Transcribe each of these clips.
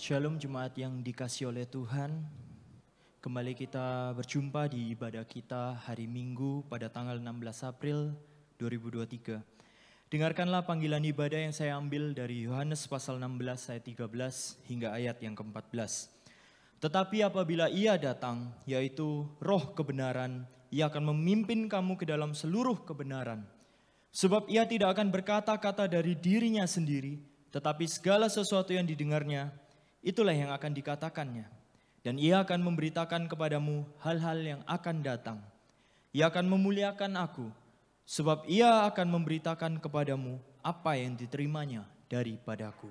Shalom jemaat yang dikasihi oleh Tuhan. Kembali kita berjumpa di ibadah kita hari Minggu pada tanggal 16 April 2023. Dengarkanlah panggilan ibadah yang saya ambil dari Yohanes pasal 16 ayat 13 hingga ayat yang ke-14. Tetapi apabila Ia datang, yaitu Roh kebenaran, Ia akan memimpin kamu ke dalam seluruh kebenaran. Sebab Ia tidak akan berkata-kata dari dirinya sendiri, tetapi segala sesuatu yang didengarnya, itulah yang akan dikatakannya. Dan Ia akan memberitakan kepadamu hal-hal yang akan datang. Ia akan memuliakan aku, sebab Ia akan memberitakan kepadamu apa yang diterimanya daripadaku.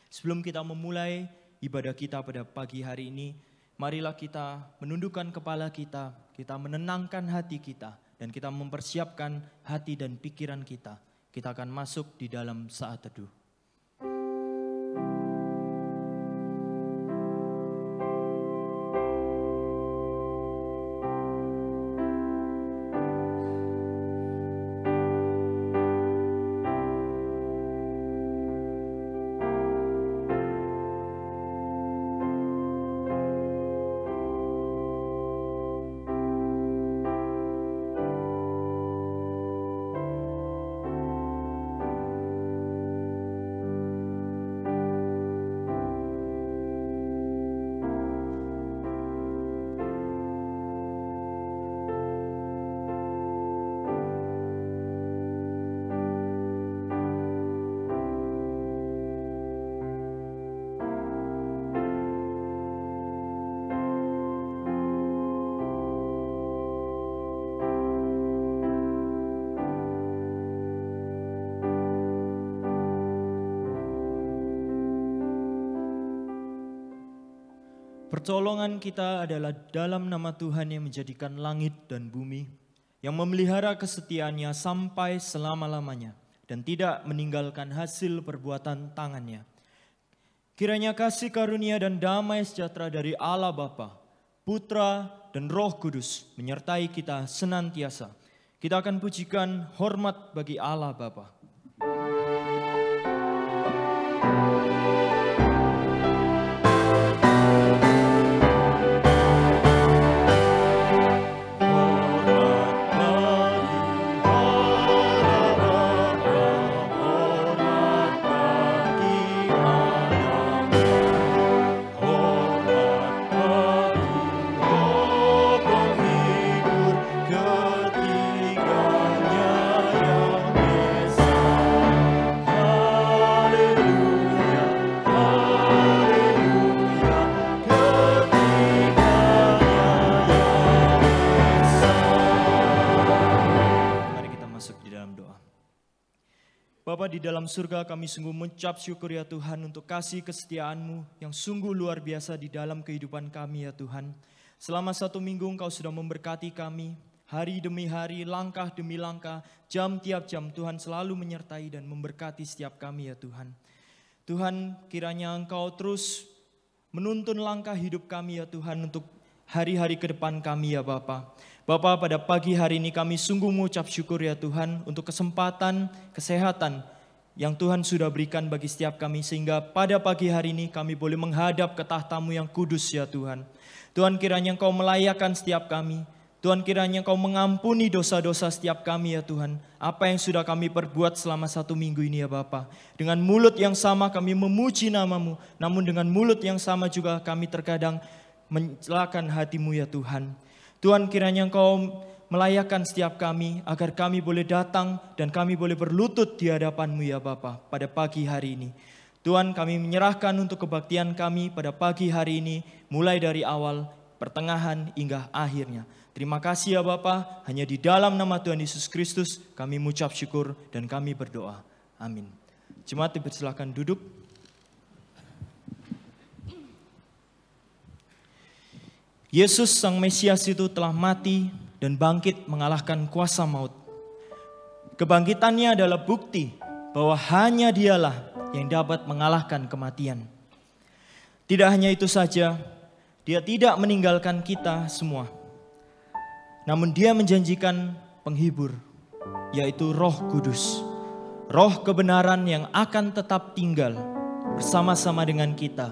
Sebelum kita memulai ibadah kita pada pagi hari ini, marilah kita menundukkan kepala kita, kita menenangkan hati kita, dan kita mempersiapkan hati dan pikiran kita. Kita akan masuk di dalam saat teduh. Pertolongan kita adalah dalam nama Tuhan yang menjadikan langit dan bumi, yang memelihara kesetiaannya sampai selama-lamanya, dan tidak meninggalkan hasil perbuatan tangannya. Kiranya kasih karunia dan damai sejahtera dari Allah Bapa, Putra, dan Roh Kudus menyertai kita senantiasa. Kita akan pujikan hormat bagi Allah Bapa. Ketiganya yang esa. Bapa di dalam surga, kami sungguh mengucap syukur ya Tuhan untuk kasih kesetiaan-Mu yang sungguh luar biasa di dalam kehidupan kami ya Tuhan. Selama 1 minggu Engkau sudah memberkati kami, hari demi hari, langkah demi langkah, jam tiap jam Tuhan selalu menyertai dan memberkati setiap kami ya Tuhan. Tuhan, kiranya Engkau terus menuntun langkah hidup kami ya Tuhan untuk hari-hari ke depan kami ya Bapa. Bapa, pada pagi hari ini kami sungguh mengucap syukur ya Tuhan untuk kesempatan, kesehatan yang Tuhan sudah berikan bagi setiap kami, sehingga pada pagi hari ini kami boleh menghadap ke tahta-Mu yang kudus ya Tuhan. Tuhan, kiranya Engkau melayakkan setiap kami. Tuhan, kiranya Engkau mengampuni dosa-dosa setiap kami ya Tuhan. Apa yang sudah kami perbuat selama 1 minggu ini ya Bapa. Dengan mulut yang sama kami memuji nama-Mu, namun dengan mulut yang sama juga kami terkadang mencelakan hati-Mu ya Tuhan. Tuhan, kiranya Engkau melayakkan setiap kami agar kami boleh datang dan kami boleh berlutut di hadapan-Mu ya Bapa pada pagi hari ini. Tuhan, kami menyerahkan untuk kebaktian kami pada pagi hari ini, mulai dari awal, pertengahan hingga akhirnya. Terima kasih ya Bapa, hanya di dalam nama Tuhan Yesus Kristus kami mengucap syukur dan kami berdoa. Amin. Jemaat dipersilakan duduk. Yesus Sang Mesias itu telah mati dan bangkit mengalahkan kuasa maut. Kebangkitannya adalah bukti bahwa hanya Dialah yang dapat mengalahkan kematian. Tidak hanya itu saja, Dia tidak meninggalkan kita semua. Namun Dia menjanjikan penghibur, yaitu Roh Kudus. Roh kebenaran yang akan tetap tinggal bersama-sama dengan kita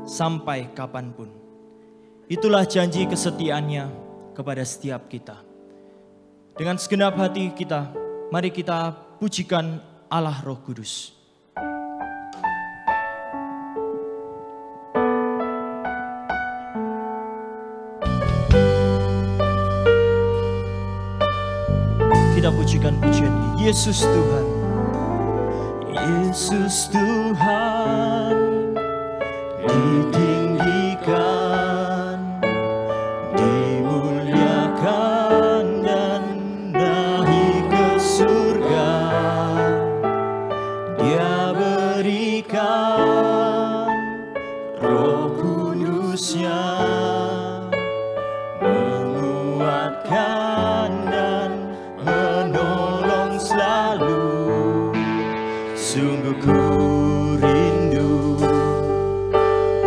sampai kapanpun. Itulah janji kesetiaannya kepada setiap kita. Dengan segenap hati kita, mari kita pujikan Allah Roh Kudus. Kita pujikan pujian ini. Yesus Tuhan. Yesus Tuhan ditinggikan, menguatkan dan menolong selalu. Sungguh ku rindu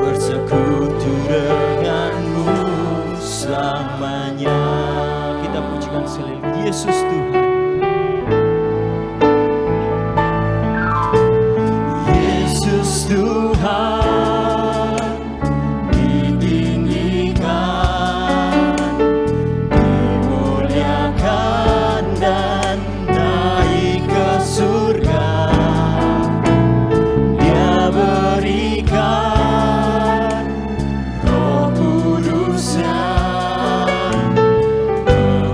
bersekutu denganmu selamanya. Kita pujikan sekali lagi, Yesus Tuhan. Yesus Tuhan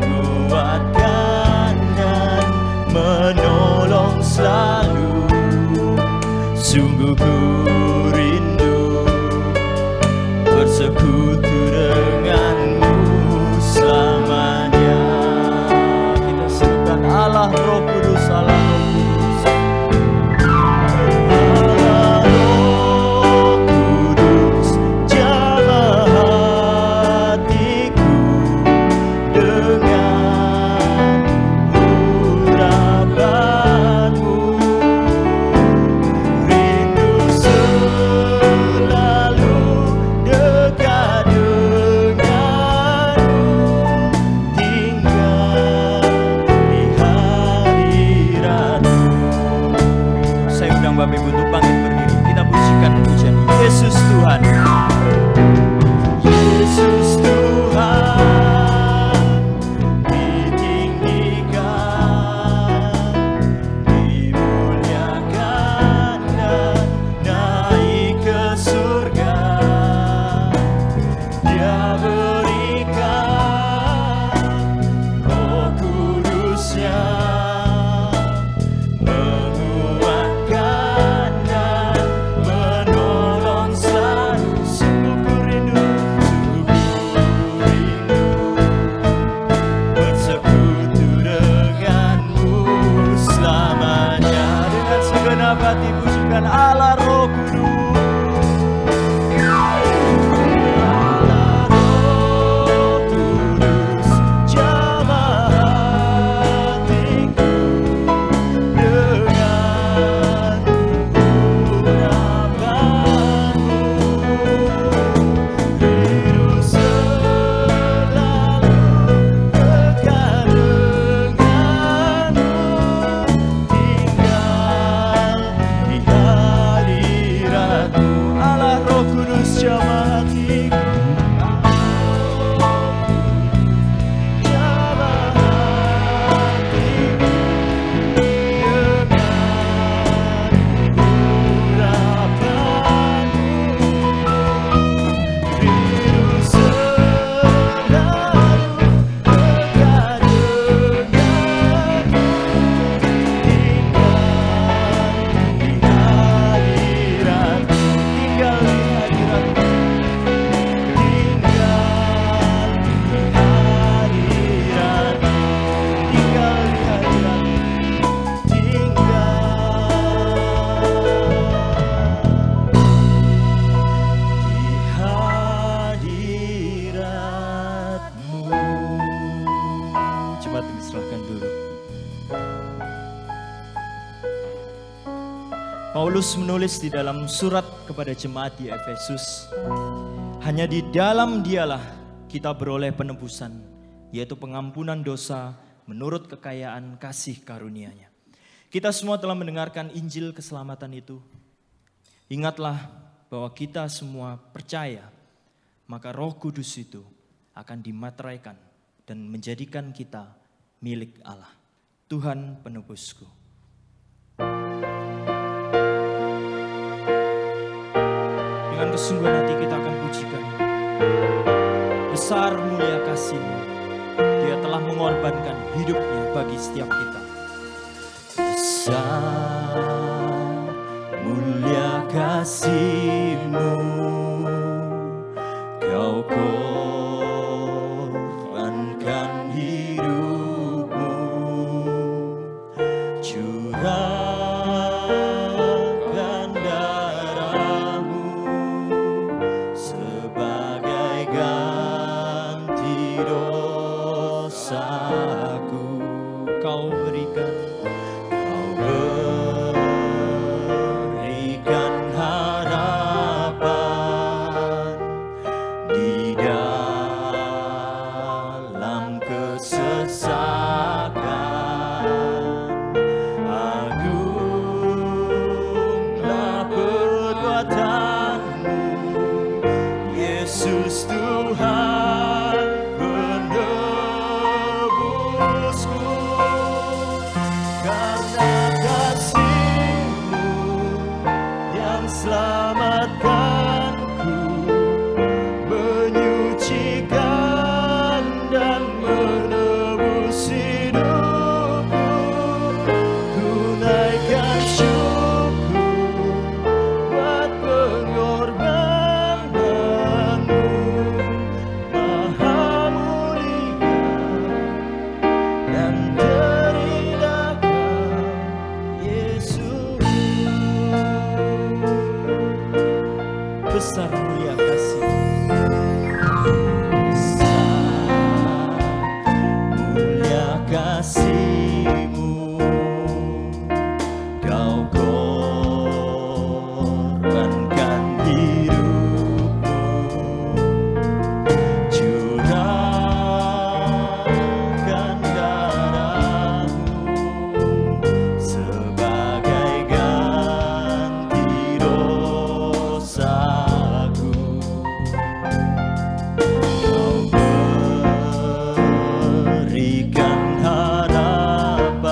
menguatkan silakan duduk. Paulus menulis di dalam surat kepada jemaat di Efesus, hanya di dalam Dialah kita beroleh penebusan, yaitu pengampunan dosa menurut kekayaan kasih karunia-Nya. Kita semua telah mendengarkan Injil keselamatan itu. Ingatlah bahwa kita semua percaya, maka Roh Kudus itu akan dimateraikan dan menjadikan kita milik Allah. Tuhan penebusku. Dengan kesungguhan hati kita akan pujikan. Besar mulia kasih-Mu. Dia telah mengorbankan hidupnya bagi setiap kita. Besar mulia kasih-Mu, Kau korbankan hidupmu, curahkan darahmu sebagai ganti dosaku. Kau berikan harapan di dalam kesesakan. Agunglah perbuatan-Mu, Yesus Tuhan penebusku. Karena kasih-Mu yang selamatkanku, menyucikan dan menebus hidupku. Tunaikan syukur buat pengorbanan-Mu, Maha mulia dan terindah Yesus. Besar mulia kasih, besar mulia kasih-Mu, Kau korbankan hidupmu, curahkan darahmu sebagai ganti dosaku. Kau berikan harapan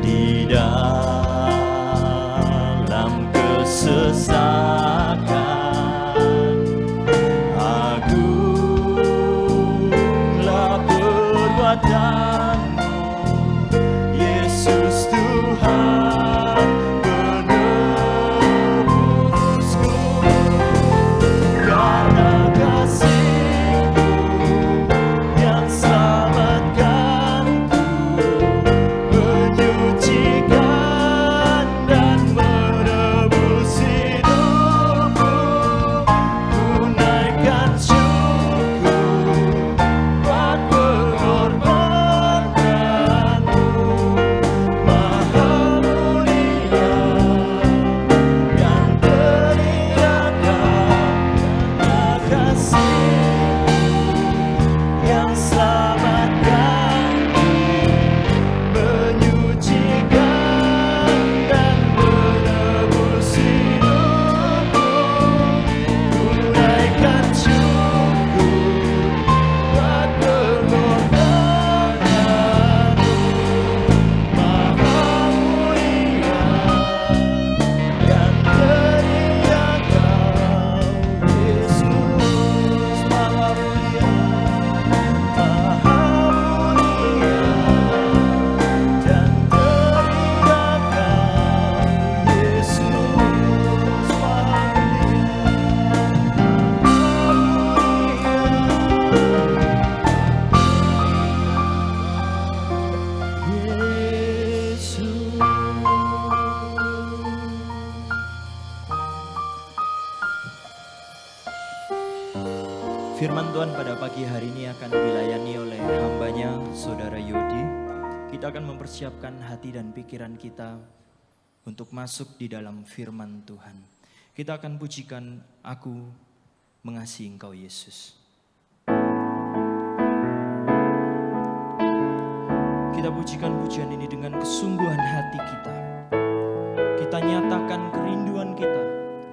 di dalam kesesakan. Agunglah perbuatan-Mu, Yesus Tuhan penebusku. Karena kasih-Mu yang selamatkanku, menyucikan dan menebus hidupku. Tunaikan syukur buat pengorbanan-Mu, Firman Tuhan pada pagi hari ini akan dilayani oleh hambanya Saudara Yodi. Kita akan mempersiapkan hati dan pikiran kita untuk masuk di dalam firman Tuhan. Kita akan pujikan Aku Mengasihi Engkau Yesus. Kita pujikan pujian ini dengan kesungguhan hati kita. Kita nyatakan kerinduan kita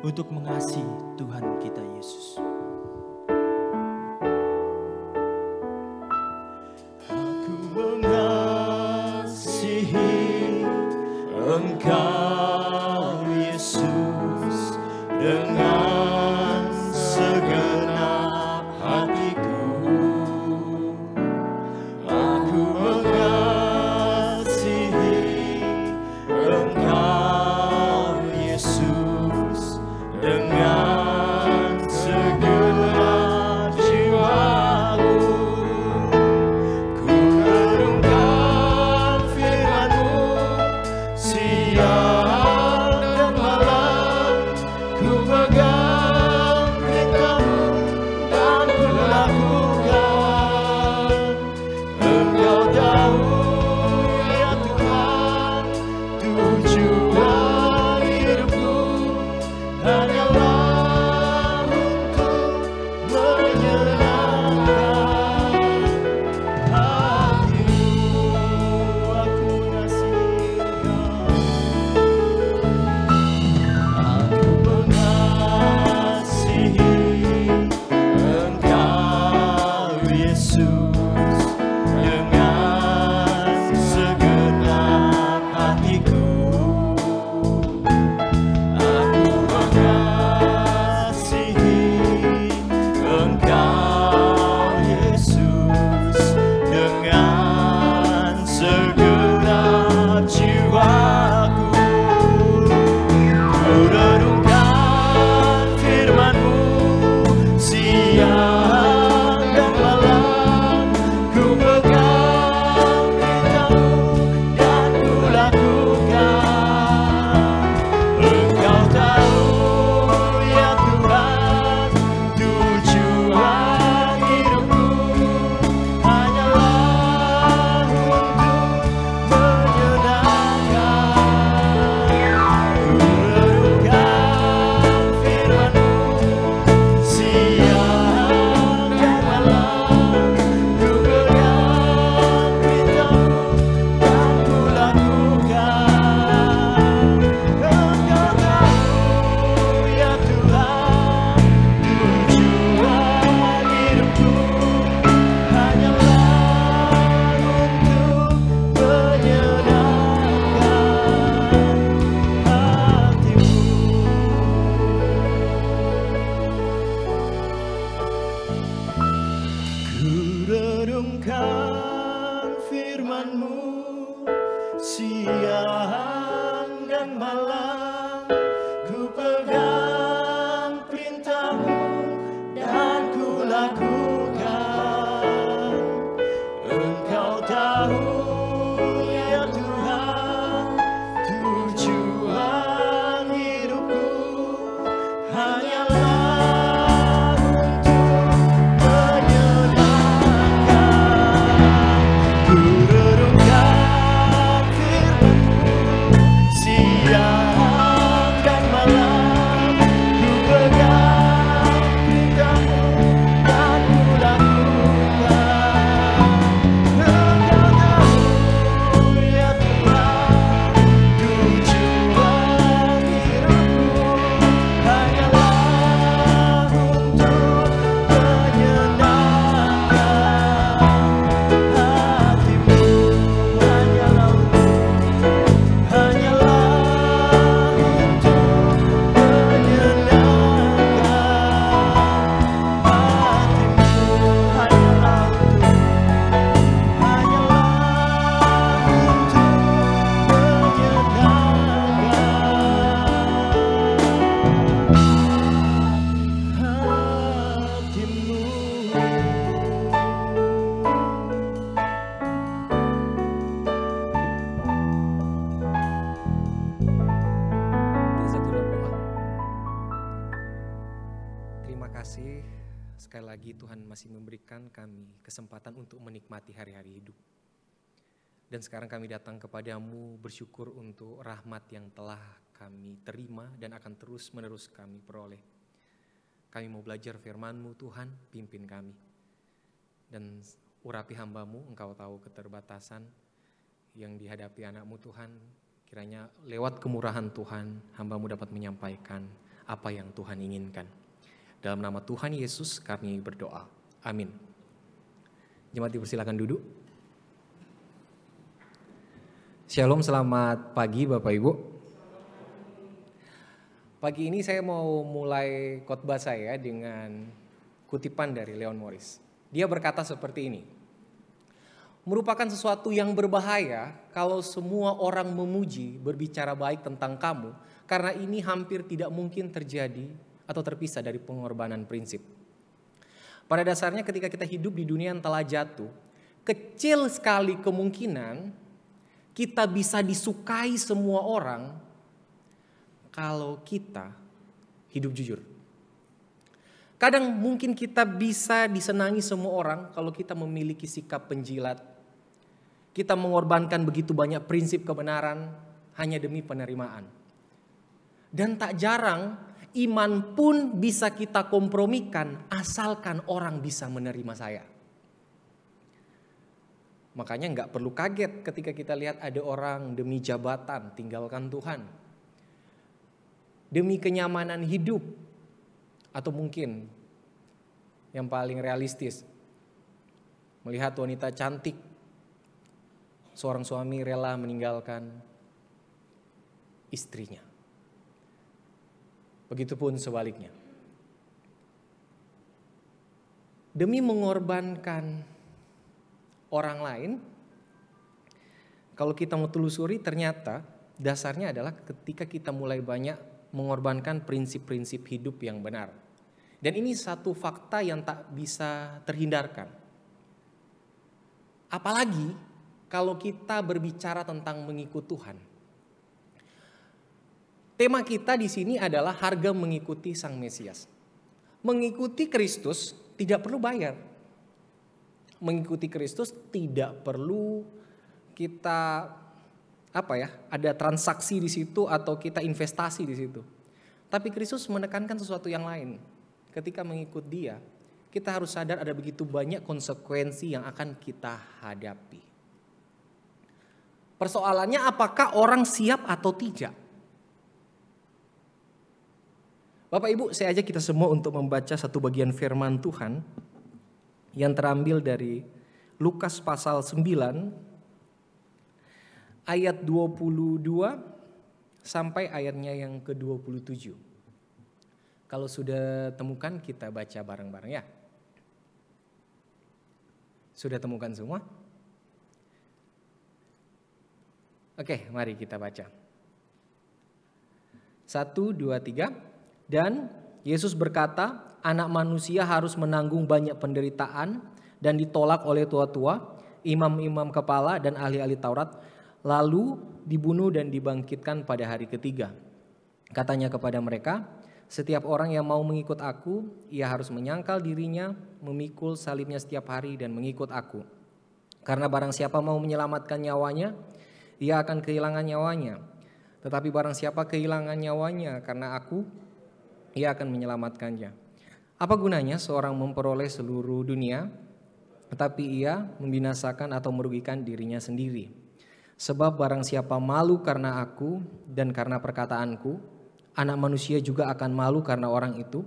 untuk mengasihi Tuhan kita Yesus. Aku mengasihi Engkau Yesus dengan segenap hatiku. Aku mengasihi Engkau Yesus dengan segenap jiwaku. Ku renungkan firman-Mu siang dan malam. Ku pegang perintah-Mu dan ku lakukan. Engkau tahu ya Tuhan, tujuan hidupku hanyalah untuk menyenangkan hati-Mu. Aku mengasihi Engkau. Aku mengasihi Engkau Yesus dengan segenap hatiku. Aku mengasihi Engkau Yesus dengan segenap jiwaku. Ku renungkan firman-Mu siang dan malam. Ku pegang perintah-Mu dan ku lakukan. Engkau tahu ya Tuhan, tujuan hidupku hanyalah untuk menyenangkan. Ku renungkan firman-Mu siang dan malam. Ku pegang perintah-Mu dan ku lakukan. Engkau tahu ya Tuhan, tujuan hidupku hanyalah untuk menyenangkan hati-Mu. Ku renungkan firman-Mu siang dan malam. Ku pegang perintah-Mu dan ku lakukan. Engkau tahu ya Tuhan, tujuan hidupku hanyalah untuk menyenangkan. Ku renungkan firman-Mu siang sekali lagi Tuhan masih memberikan kami kesempatan untuk menikmati hari-hari hidup. Dan sekarang kami datang kepadamu bersyukur untuk rahmat yang telah kami terima dan akan terus-menerus kami peroleh. Kami mau belajar firman-Mu Tuhan, pimpin kami. Dan urapi hamba-Mu, Engkau tahu keterbatasan yang dihadapi anak-Mu Tuhan. Kiranya lewat kemurahan Tuhan, hamba-Mu dapat menyampaikan apa yang Tuhan inginkan. Dalam nama Tuhan Yesus kami berdoa. Amin. Jemaat dipersilakan duduk. Shalom, selamat pagi Bapak Ibu. Pagi ini saya mau mulai khotbah saya dengan kutipan dari Leon Morris. Dia berkata seperti ini. Merupakan sesuatu yang berbahaya kalau semua orang memuji, berbicara baik tentang kamu, karena ini hampir tidak mungkin terjadi atau terpisah dari pengorbanan prinsip. Pada dasarnya ketika kita hidup di dunia yang telah jatuh, kecil sekali kemungkinan kita bisa disukai semua orang kalau kita hidup jujur. Kadang mungkin kita bisa disenangi semua orang kalau kita memiliki sikap penjilat. Kita mengorbankan begitu banyak prinsip kebenaran hanya demi penerimaan. Dan tak jarang iman pun bisa kita kompromikan asalkan orang bisa menerima saya. Makanya nggak perlu kaget ketika kita lihat ada orang demi jabatan tinggalkan Tuhan. Demi kenyamanan hidup. Atau mungkin yang paling realistis. Melihat wanita cantik. Seorang suami rela meninggalkan istrinya. Begitupun sebaliknya. Demi mengorbankan orang lain, kalau kita mau telusuri ternyata dasarnya adalah ketika kita mulai banyak mengorbankan prinsip-prinsip hidup yang benar. Dan ini satu fakta yang tak bisa terhindarkan. Apalagi kalau kita berbicara tentang mengikut Tuhan. Tema kita di sini adalah harga mengikuti Sang Mesias. Mengikuti Kristus tidak perlu bayar. Mengikuti Kristus tidak perlu kita ada transaksi di situ atau kita investasi di situ. Tapi Kristus menekankan sesuatu yang lain. Ketika mengikut Dia, kita harus sadar ada begitu banyak konsekuensi yang akan kita hadapi. Persoalannya apakah orang siap atau tidak? Bapak Ibu, saya ajak kita semua untuk membaca satu bagian firman Tuhan yang terambil dari Lukas pasal 9 ayat 22 sampai ayatnya yang ke-27. Kalau sudah temukan kita baca bareng-bareng ya. Sudah temukan semua? Oke, mari kita baca. 1, 2, 3. Dan Yesus berkata, anak manusia harus menanggung banyak penderitaan dan ditolak oleh tua-tua, imam-imam kepala dan ahli-ahli Taurat, lalu dibunuh dan dibangkitkan pada hari ketiga. Katanya kepada mereka, setiap orang yang mau mengikut aku, ia harus menyangkal dirinya, memikul salibnya setiap hari dan mengikut aku. Karena barang siapa mau menyelamatkan nyawanya, ia akan kehilangan nyawanya. Tetapi barang siapa kehilangan nyawanya karena aku, ia akan menyelamatkannya. Apa gunanya seorang memperoleh seluruh dunia, tetapi ia membinasakan atau merugikan dirinya sendiri? Sebab barang siapa malu karena aku dan karena perkataanku, anak manusia juga akan malu karena orang itu,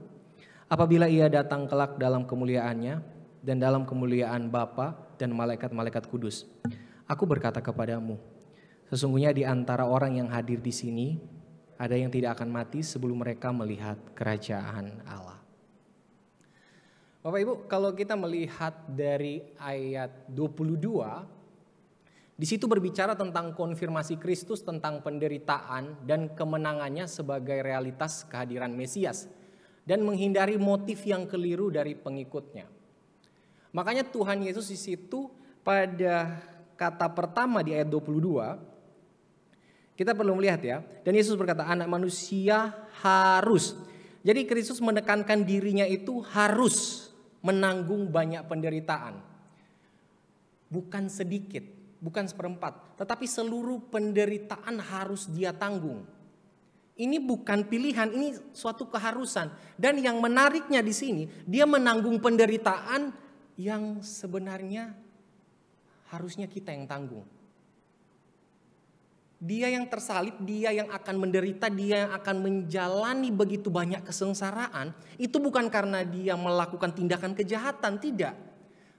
apabila ia datang kelak dalam kemuliaannya dan dalam kemuliaan Bapa dan malaikat-malaikat kudus. Aku berkata kepadamu, sesungguhnya di antara orang yang hadir di sini, ada yang tidak akan mati sebelum mereka melihat kerajaan Allah. Bapak Ibu, kalau kita melihat dari ayat 22, di situ berbicara tentang konfirmasi Kristus tentang penderitaan dan kemenangannya sebagai realitas kehadiran Mesias dan menghindari motif yang keliru dari pengikutnya. Makanya Tuhan Yesus di situ pada kata pertama di ayat 22, kita perlu melihat ya. Dan Yesus berkata, anak manusia harus. Jadi Kristus menekankan dirinya itu harus. menanggung banyak penderitaan. Bukan sedikit, bukan seperempat, tetapi seluruh penderitaan harus dia tanggung. Ini bukan pilihan, ini suatu keharusan. Dan yang menariknya di sini, dia menanggung penderitaan yang sebenarnya harusnya kita yang tanggung. Dia yang tersalib, dia yang akan menderita, dia yang akan menjalani begitu banyak kesengsaraan. Itu bukan karena dia melakukan tindakan kejahatan, tidak.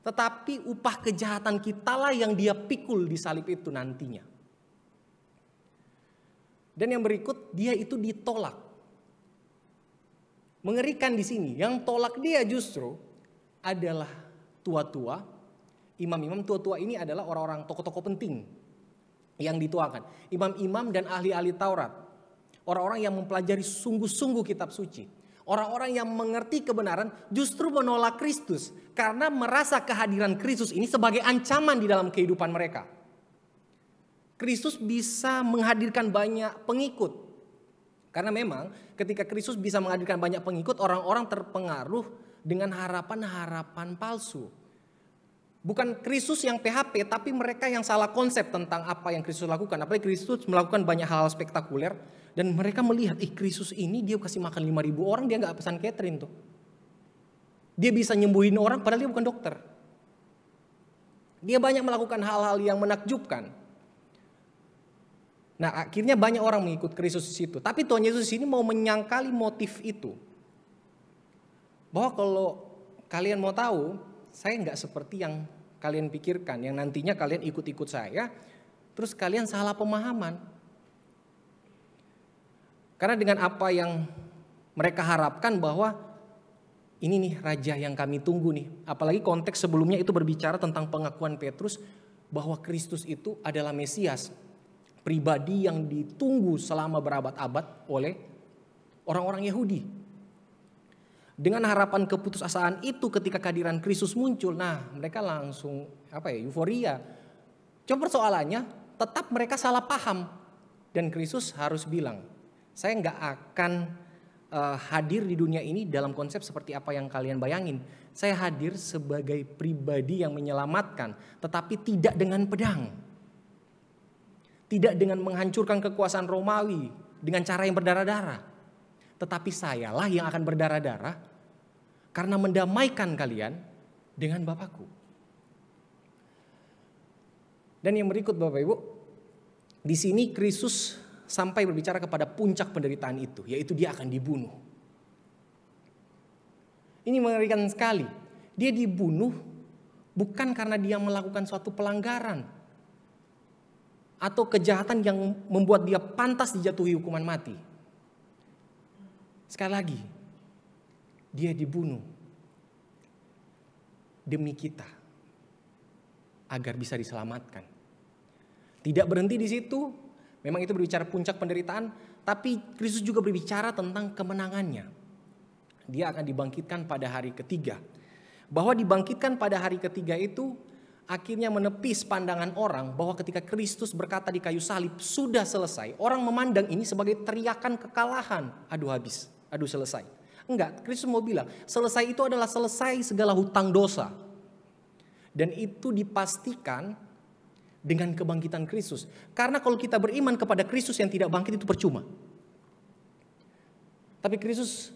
Tetapi upah kejahatan kitalah yang dia pikul di salib itu nantinya. Dan yang berikut, dia itu ditolak. Mengerikan di sini, yang tolak dia justru adalah tua-tua. Imam-imam tua-tua ini adalah orang-orang tokoh-tokoh penting yang dituakan. Imam-imam dan ahli-ahli Taurat. Orang-orang yang mempelajari sungguh-sungguh kitab suci. Orang-orang yang mengerti kebenaran justru menolak Kristus. Karena merasa kehadiran Kristus ini sebagai ancaman di dalam kehidupan mereka. Kristus bisa menghadirkan banyak pengikut. Karena memang ketika Kristus bisa menghadirkan banyak pengikut, orang-orang terpengaruh dengan harapan-harapan palsu. Bukan Kristus yang PHP, tapi mereka yang salah konsep tentang apa yang Kristus lakukan. Apalagi Kristus melakukan banyak hal spektakuler. Dan mereka melihat, Kristus ini dia kasih makan 5.000 orang, dia gak pesan catering tuh. Dia bisa nyembuhin orang padahal dia bukan dokter. Dia banyak melakukan hal-hal yang menakjubkan. Nah akhirnya banyak orang mengikut Kristus di situ. Tapi Tuhan Yesus ini mau menyangkali motif itu. Bahwa kalau kalian mau tahu, saya nggak seperti yang kalian pikirkan, yang nantinya kalian ikut-ikut saya, terus kalian salah pemahaman. Karena dengan apa yang mereka harapkan bahwa ini nih raja yang kami tunggu nih. Apalagi konteks sebelumnya itu berbicara tentang pengakuan Petrus bahwa Kristus itu adalah Mesias. Pribadi yang ditunggu selama berabad-abad oleh orang-orang Yahudi. Dengan harapan keputusasaan itu ketika kehadiran Kristus muncul, nah mereka langsung euforia. Cuma persoalannya tetap mereka salah paham. Dan Kristus harus bilang, saya nggak akan hadir di dunia ini dalam konsep seperti apa yang kalian bayangin. Saya hadir sebagai pribadi yang menyelamatkan, tetapi tidak dengan pedang. Tidak dengan menghancurkan kekuasaan Romawi dengan cara yang berdarah-darah. Tetapi sayalah yang akan berdarah-darah karena mendamaikan kalian dengan Bapakku. Dan yang berikut Bapak Ibu, di sini Kristus sampai berbicara kepada puncak penderitaan itu, yaitu dia akan dibunuh. Ini mengerikan sekali. Dia dibunuh bukan karena dia melakukan suatu pelanggaran atau kejahatan yang membuat dia pantas dijatuhi hukuman mati. Sekali lagi, dia dibunuh demi kita agar bisa diselamatkan. Tidak berhenti di situ, memang itu berbicara puncak penderitaan, tapi Kristus juga berbicara tentang kemenangannya. Dia akan dibangkitkan pada hari ketiga. Bahwa dibangkitkan pada hari ketiga itu akhirnya menepis pandangan orang bahwa ketika Kristus berkata di kayu salib sudah selesai, orang memandang ini sebagai teriakan kekalahan. Aduh habis, aduh selesai. Enggak, Kristus mau bilang selesai itu adalah selesai segala hutang dosa. Dan itu dipastikan dengan kebangkitan Kristus. Karena kalau kita beriman kepada Kristus yang tidak bangkit itu percuma. Tapi Kristus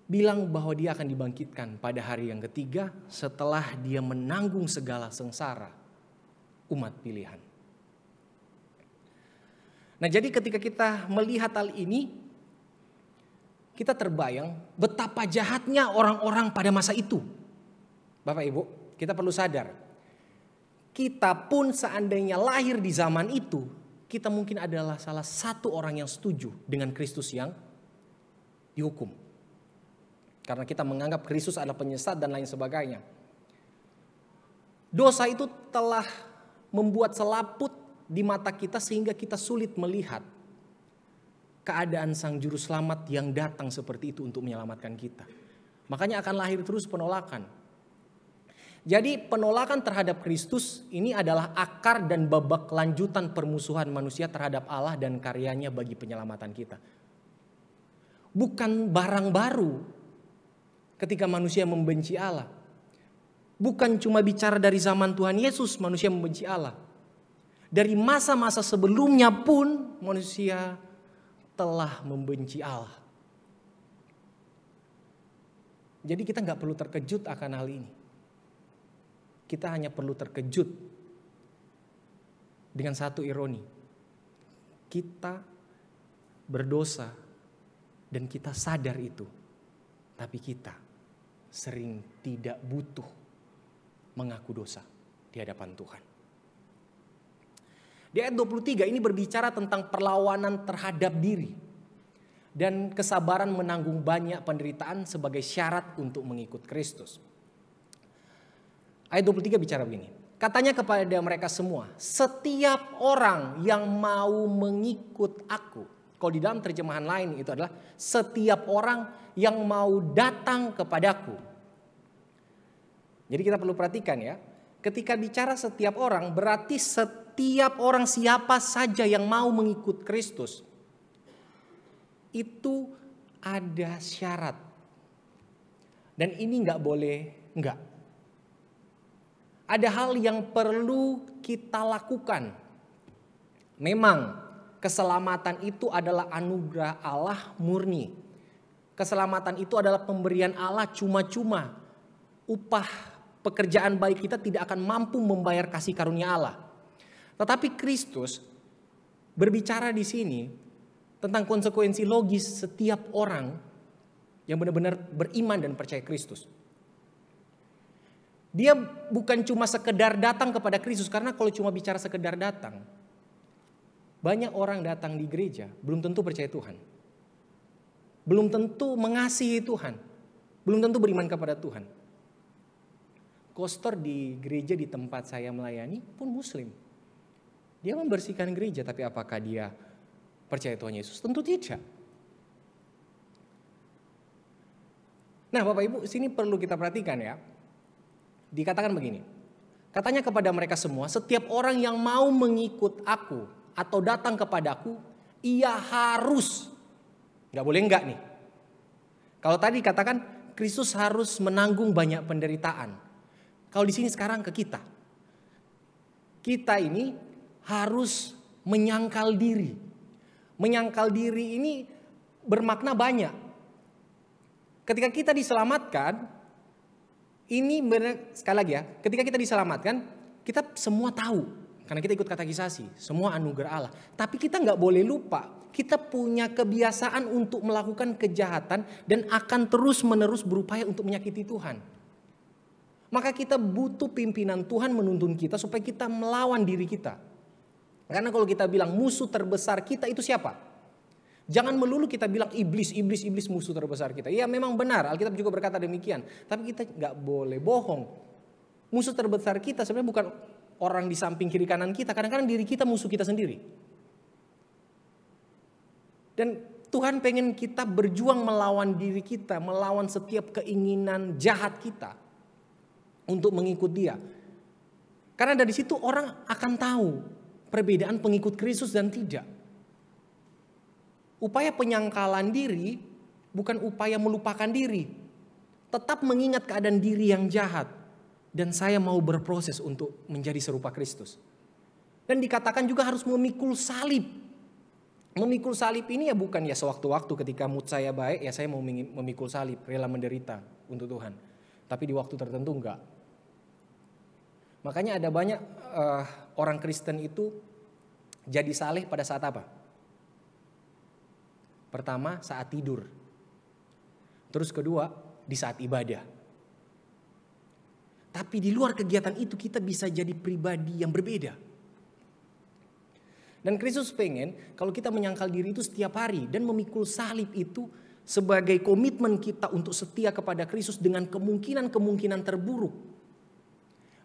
bilang bahwa dia akan dibangkitkan pada hari yang ketiga setelah dia menanggung segala sengsara umat pilihan. Nah jadi ketika kita melihat hal ini, kita terbayang betapa jahatnya orang-orang pada masa itu. Bapak Ibu, kita perlu sadar. Kita pun seandainya lahir di zaman itu, kita mungkin adalah salah satu orang yang setuju dengan Kristus yang dihukum. Karena kita menganggap Kristus adalah penyesat dan lain sebagainya. Dosa itu telah membuat selaput di mata kita sehingga kita sulit melihat keadaan Sang Juru Selamat yang datang seperti itu untuk menyelamatkan kita. Makanya akan lahir terus penolakan. Jadi penolakan terhadap Kristus ini adalah akar dan babak lanjutan permusuhan manusia terhadap Allah dan karyanya bagi penyelamatan kita. Bukan barang baru. ketika manusia membenci Allah. Bukan cuma bicara dari zaman Tuhan Yesus manusia membenci Allah. Dari masa-masa sebelumnya pun manusia telah membenci Allah. Jadi kita nggak perlu terkejut akan hal ini. Kita hanya perlu terkejut dengan satu ironi. Kita berdosa dan kita sadar itu. Tapi kita sering tidak butuh mengaku dosa di hadapan Tuhan. Di ayat 23 ini berbicara tentang perlawanan terhadap diri dan kesabaran menanggung banyak penderitaan sebagai syarat untuk mengikut Kristus. Ayat 23 bicara begini. Katanya kepada mereka semua, setiap orang yang mau mengikut aku. Kalau di dalam terjemahan lain itu adalah setiap orang yang mau datang kepadaku. Jadi kita perlu perhatikan ya. Ketika bicara setiap orang berarti setiap orang siapa saja yang mau mengikut Kristus. Itu ada syarat. Dan ini nggak boleh enggak. Ada hal yang perlu kita lakukan. Memang keselamatan itu adalah anugerah Allah murni. Keselamatan itu adalah pemberian Allah cuma-cuma. Upah pekerjaan baik kita tidak akan mampu membayar kasih karunia Allah. Tetapi Kristus berbicara di sini tentang konsekuensi logis setiap orang yang benar-benar beriman dan percaya Kristus. Dia bukan cuma sekedar datang kepada Kristus, karena kalau cuma bicara sekedar datang, banyak orang datang di gereja belum tentu percaya Tuhan. Belum tentu mengasihi Tuhan. Belum tentu beriman kepada Tuhan. Kostor di gereja di tempat saya melayani pun Muslim. Dia membersihkan gereja, tapi apakah dia percaya Tuhan Yesus? Tentu tidak. Nah Bapak Ibu, sini perlu kita perhatikan ya. Dikatakan begini. Katanya kepada mereka semua, setiap orang yang mau mengikut aku atau datang kepadaku, ia harus. Gak boleh enggak nih. Kalau tadi katakan Kristus harus menanggung banyak penderitaan. Kalau di sini sekarang ke kita. Kita ini harus menyangkal diri. Menyangkal diri ini bermakna banyak. Ketika kita diselamatkan, ini benar sekali lagi ya, ketika kita diselamatkan, kita semua tahu. Karena kita ikut katekisasi, semua anugerah Allah. Tapi kita nggak boleh lupa, kita punya kebiasaan untuk melakukan kejahatan dan akan terus-menerus berupaya untuk menyakiti Tuhan. Maka kita butuh pimpinan Tuhan menuntun kita supaya kita melawan diri kita. Karena kalau kita bilang musuh terbesar kita itu siapa? Jangan melulu kita bilang iblis musuh terbesar kita. Ya memang benar, Alkitab juga berkata demikian. Tapi kita nggak boleh bohong. Musuh terbesar kita sebenarnya bukan orang di samping kiri kanan kita. Kadang-kadang diri kita musuh kita sendiri. Dan Tuhan pengen kita berjuang melawan diri kita, melawan setiap keinginan jahat kita untuk mengikut Dia. Karena dari situ orang akan tahu perbedaan pengikut Kristus dan tidak. Upaya penyangkalan diri bukan upaya melupakan diri. Tetap mengingat keadaan diri yang jahat. Dan saya mau berproses untuk menjadi serupa Kristus. Dan dikatakan juga harus memikul salib. Memikul salib ini ya bukan ya sewaktu-waktu ketika mood saya baik ya saya mau memikul salib, rela menderita untuk Tuhan. Tapi di waktu tertentu enggak. Makanya ada banyak orang Kristen itu jadi saleh pada saat apa? Pertama saat tidur. Terus kedua di saat ibadah. Tapi di luar kegiatan itu kita bisa jadi pribadi yang berbeda. Dan Kristus pengen kalau kita menyangkal diri itu setiap hari dan memikul salib itu sebagai komitmen kita untuk setia kepada Kristus dengan kemungkinan-kemungkinan terburuk.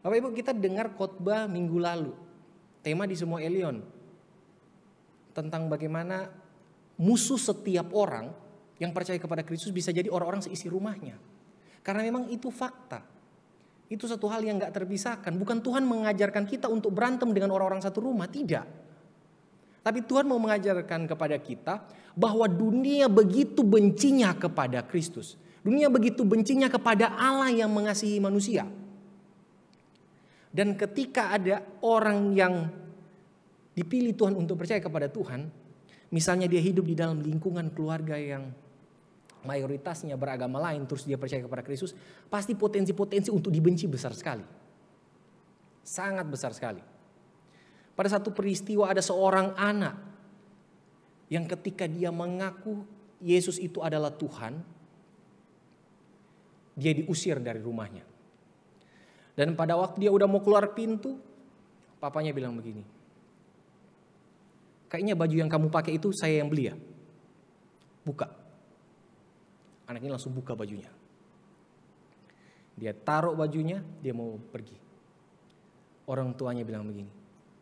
Bapak Ibu, kita dengar khotbah minggu lalu, tema di semua Elion, tentang bagaimana musuh setiap orang yang percaya kepada Kristus bisa jadi orang-orang seisi rumahnya. Karena memang itu fakta. Itu satu hal yang gak terpisahkan. Bukan Tuhan mengajarkan kita untuk berantem dengan orang-orang satu rumah, tidak. Tapi Tuhan mau mengajarkan kepada kita bahwa dunia begitu bencinya kepada Kristus. Dunia begitu bencinya kepada Allah yang mengasihi manusia. Dan ketika ada orang yang dipilih Tuhan untuk percaya kepada Tuhan, misalnya dia hidup di dalam lingkungan keluarga yang mayoritasnya beragama lain, terus dia percaya kepada Kristus, pasti potensi-potensi untuk dibenci besar sekali. Sangat besar sekali. Pada satu peristiwa ada seorang anak yang ketika dia mengaku Yesus itu adalah Tuhan, dia diusir dari rumahnya. Dan pada waktu dia udah mau keluar pintu, papanya bilang begini, kayaknya baju yang kamu pakai itu saya yang beli ya. Buka. Anak ini langsung buka bajunya. Dia taruh bajunya, dia mau pergi. Orang tuanya bilang begini,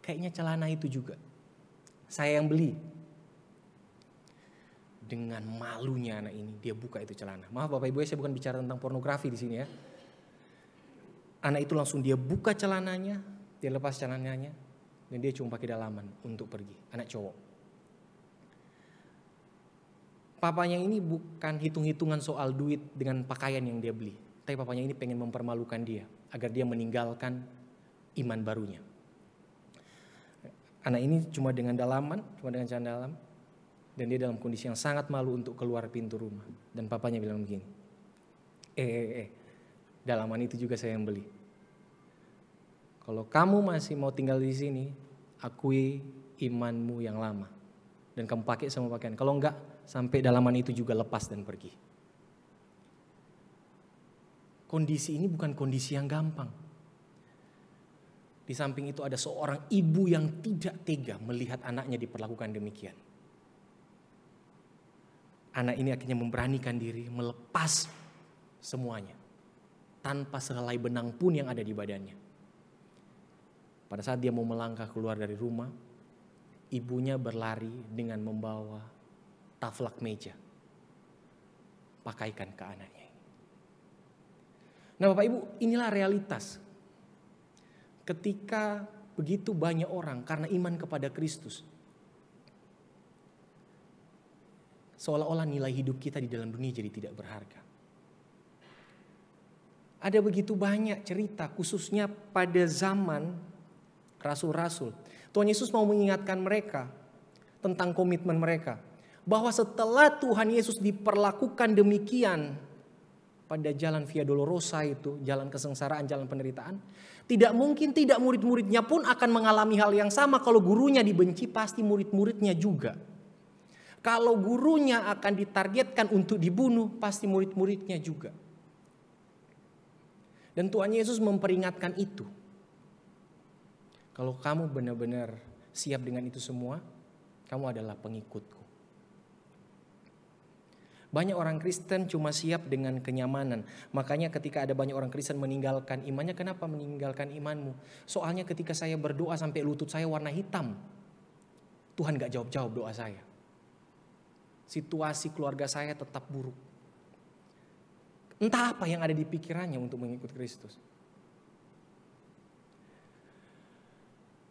kayaknya celana itu juga saya yang beli. Dengan malunya anak ini, dia buka itu celana. Maaf Bapak Ibu, saya bukan bicara tentang pornografi di sini ya. Anak itu langsung dia buka celananya, dia lepas celananya, dan dia cuma pakai dalaman untuk pergi. Anak cowok. Papanya ini bukan hitung-hitungan soal duit dengan pakaian yang dia beli. Tapi papanya ini pengen mempermalukan dia, agar dia meninggalkan iman barunya. Anak ini cuma dengan dalaman, cuma dengan celana dalam. Dan dia dalam kondisi yang sangat malu untuk keluar pintu rumah. Dan papanya bilang begini, dalaman itu juga saya yang beli. Kalau kamu masih mau tinggal di sini, akui imanmu yang lama. Dan kamu pakai semua pakaian. Kalau enggak, sampai dalaman itu juga lepas dan pergi. Kondisi ini bukan kondisi yang gampang. Di samping itu ada seorang ibu yang tidak tega melihat anaknya diperlakukan demikian. Anak ini akhirnya memberanikan diri melepas semuanya. Tanpa sehelai benang pun yang ada di badannya. Pada saat dia mau melangkah keluar dari rumah, ibunya berlari dengan membawa taflak meja. Pakaikan ke anaknya. Nah Bapak Ibu, inilah realitas. Ketika begitu banyak orang karena iman kepada Kristus, seolah-olah nilai hidup kita di dalam dunia jadi tidak berharga. Ada begitu banyak cerita, khususnya pada zaman rasul-rasul. Tuhan Yesus mau mengingatkan mereka tentang komitmen mereka. Bahwa setelah Tuhan Yesus diperlakukan demikian pada jalan Via Dolorosa itu, jalan kesengsaraan, jalan penderitaan. Tidak mungkin tidak murid-muridnya pun akan mengalami hal yang sama. Kalau gurunya dibenci, pasti murid-muridnya juga. Kalau gurunya akan ditargetkan untuk dibunuh, pasti murid-muridnya juga. Dan Tuhan Yesus memperingatkan itu. Kalau kamu benar-benar siap dengan itu semua, kamu adalah pengikutku. Banyak orang Kristen cuma siap dengan kenyamanan. Makanya ketika ada banyak orang Kristen meninggalkan imannya, kenapa meninggalkan imanmu? Soalnya ketika saya berdoa sampai lutut saya warna hitam, Tuhan gak jawab-jawab doa saya. Situasi keluarga saya tetap buruk. Entah apa yang ada di pikirannya untuk mengikut Kristus.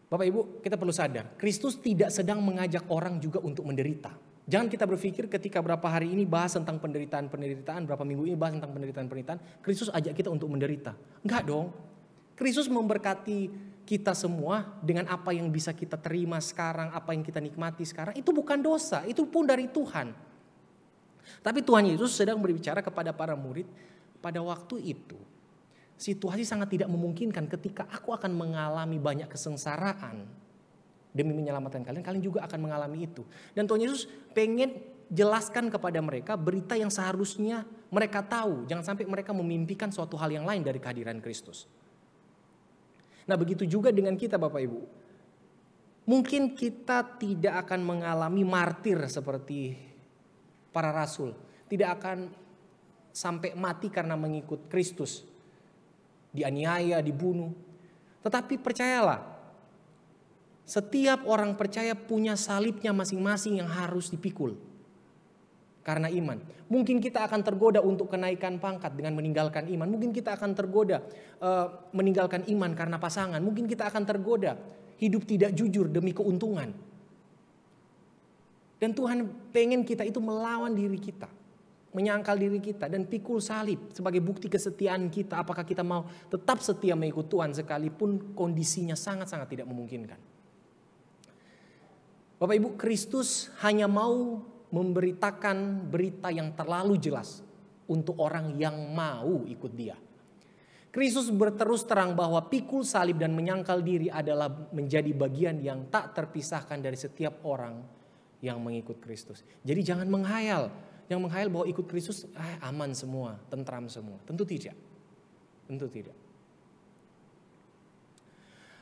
Bapak Ibu, kita perlu sadar, Kristus tidak sedang mengajak orang juga untuk menderita. Jangan kita berpikir ketika berapa hari ini bahas tentang penderitaan-penderitaan, berapa minggu ini bahas tentang penderitaan-penderitaan, Kristus ajak kita untuk menderita. Enggak dong. Kristus memberkati kita semua dengan apa yang bisa kita terima sekarang, apa yang kita nikmati sekarang. Itu bukan dosa, itu pun dari Tuhan. Tapi Tuhan Yesus sedang berbicara kepada para murid pada waktu itu. Situasi sangat tidak memungkinkan ketika aku akan mengalami banyak kesengsaraan demi menyelamatkan kalian, kalian juga akan mengalami itu. Dan Tuhan Yesus pengen jelaskan kepada mereka berita yang seharusnya mereka tahu. Jangan sampai mereka memimpikan suatu hal yang lain dari kehadiran Kristus. Nah begitu juga dengan kita Bapak Ibu. Mungkin kita tidak akan mengalami martir seperti para rasul. Tidak akan sampai mati karena mengikut Kristus. Dianiaya, dibunuh. Tetapi percayalah, setiap orang percaya punya salibnya masing-masing yang harus dipikul. Karena iman. Mungkin kita akan tergoda untuk kenaikan pangkat dengan meninggalkan iman. Mungkin kita akan tergoda meninggalkan iman karena pasangan. Mungkin kita akan tergoda hidup tidak jujur demi keuntungan. Dan Tuhan pengen kita itu melawan diri kita. menyangkal diri kita dan pikul salib sebagai bukti kesetiaan kita. Apakah kita mau tetap setia mengikut Tuhan sekalipun kondisinya sangat-sangat tidak memungkinkan. Bapak Ibu, Kristus hanya mau memberitakan berita yang terlalu jelas untuk orang yang mau ikut Dia. Kristus berterus terang bahwa pikul salib dan menyangkal diri adalah menjadi bagian yang tak terpisahkan dari setiap orang yang mengikut Kristus. Jadi jangan menghayal. Yang menghayal bahwa ikut Kristus aman semua, tentram semua. Tentu tidak. Tentu tidak.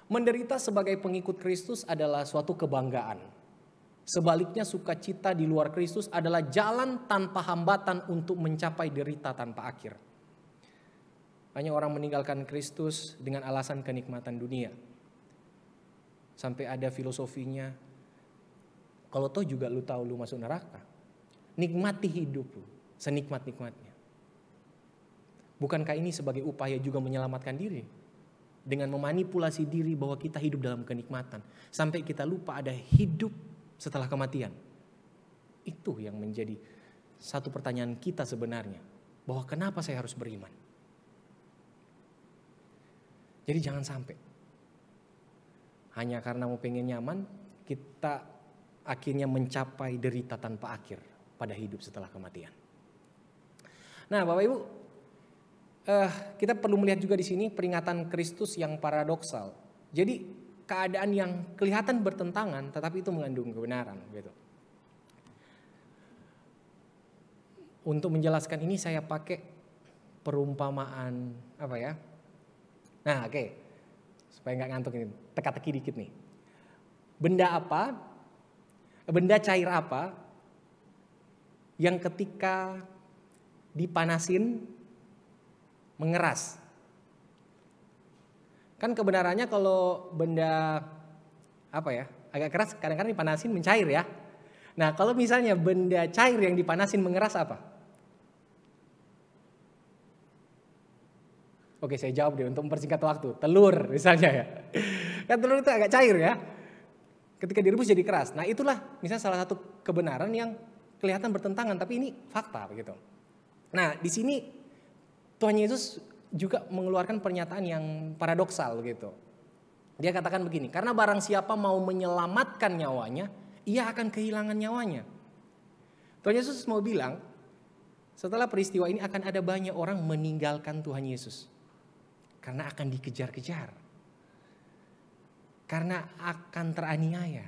Menderita sebagai pengikut Kristus adalah suatu kebanggaan. Sebaliknya sukacita di luar Kristus adalah jalan tanpa hambatan untuk mencapai derita tanpa akhir. Banyak orang meninggalkan Kristus dengan alasan kenikmatan dunia. Sampai ada filosofinya, kalau toh juga lu tahu lu masuk neraka, nikmati hidup lu senikmat-nikmatnya. Bukankah ini sebagai upaya juga menyelamatkan diri? Dengan memanipulasi diri bahwa kita hidup dalam kenikmatan. Sampai kita lupa ada hidup setelah kematian. Itu yang menjadi satu pertanyaan kita sebenarnya. Bahwa kenapa saya harus beriman? Jadi jangan sampai hanya karena mau pengen nyaman kita akhirnya mencapai derita tanpa akhir pada hidup setelah kematian. Nah, Bapak Ibu, kita perlu melihat juga di sini peringatan Kristus yang paradoksal. Jadi keadaan yang kelihatan bertentangan, tetapi itu mengandung kebenaran. Gitu. Untuk menjelaskan ini saya pakai perumpamaan apa ya? Nah, oke. Supaya nggak ngantuk ini, teka-teki dikit nih. Benda apa? Benda cair apa yang ketika dipanasin mengeras? Kan kebenarannya kalau benda apa ya, agak keras kadang-kadang dipanasin mencair ya. Nah, kalau misalnya benda cair yang dipanasin mengeras apa? Oke, saya jawab deh untuk mempersingkat waktu. Telur misalnya ya. Kan telur itu agak cair ya. Ketika direbus jadi keras. Nah, itulah misalnya salah satu kebenaran yang kelihatan bertentangan, tapi ini fakta begitu. Nah, di sini Tuhan Yesus juga mengeluarkan pernyataan yang paradoksal gitu. Dia katakan begini, karena barang siapa mau menyelamatkan nyawanya, ia akan kehilangan nyawanya. Tuhan Yesus mau bilang, setelah peristiwa ini akan ada banyak orang meninggalkan Tuhan Yesus. Karena akan dikejar-kejar. Karena akan teraniaya.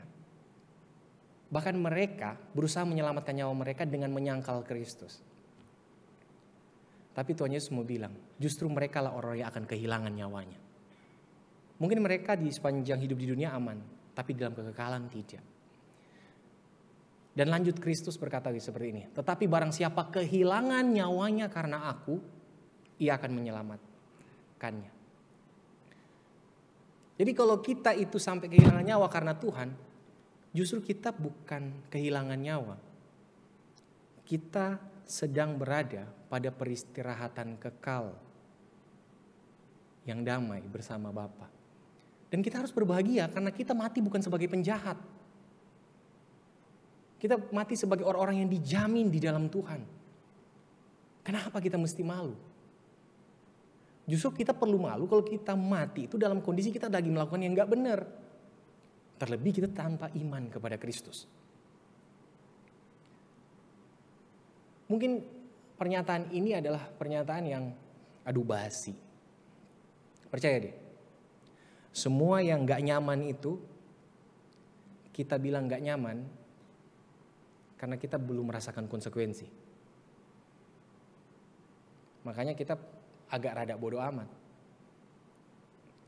Bahkan mereka berusaha menyelamatkan nyawa mereka dengan menyangkal Kristus. Tapi Tuhan Yesus mau bilang, justru mereka lah orang yang akan kehilangan nyawanya. Mungkin mereka di sepanjang hidup di dunia aman, tapi dalam kekekalan tidak. Dan lanjut Kristus berkata seperti ini, tetapi barang siapa kehilangan nyawanya karena aku, ia akan menyelamatkannya. Jadi kalau kita itu sampai kehilangan nyawa karena Tuhan, justru kita bukan kehilangan nyawa. Kita sedang berada pada peristirahatan kekal yang damai bersama Bapa. Dan kita harus berbahagia karena kita mati bukan sebagai penjahat. Kita mati sebagai orang-orang yang dijamin di dalam Tuhan. Kenapa kita mesti malu? Justru kita perlu malu kalau kita mati itu dalam kondisi kita lagi melakukan yang gak benar. Terlebih kita tanpa iman kepada Kristus. Mungkin pernyataan ini adalah pernyataan yang adu basi. Percaya deh. Semua yang gak nyaman itu kita bilang gak nyaman karena kita belum merasakan konsekuensi. Makanya kita agak rada bodoh amat.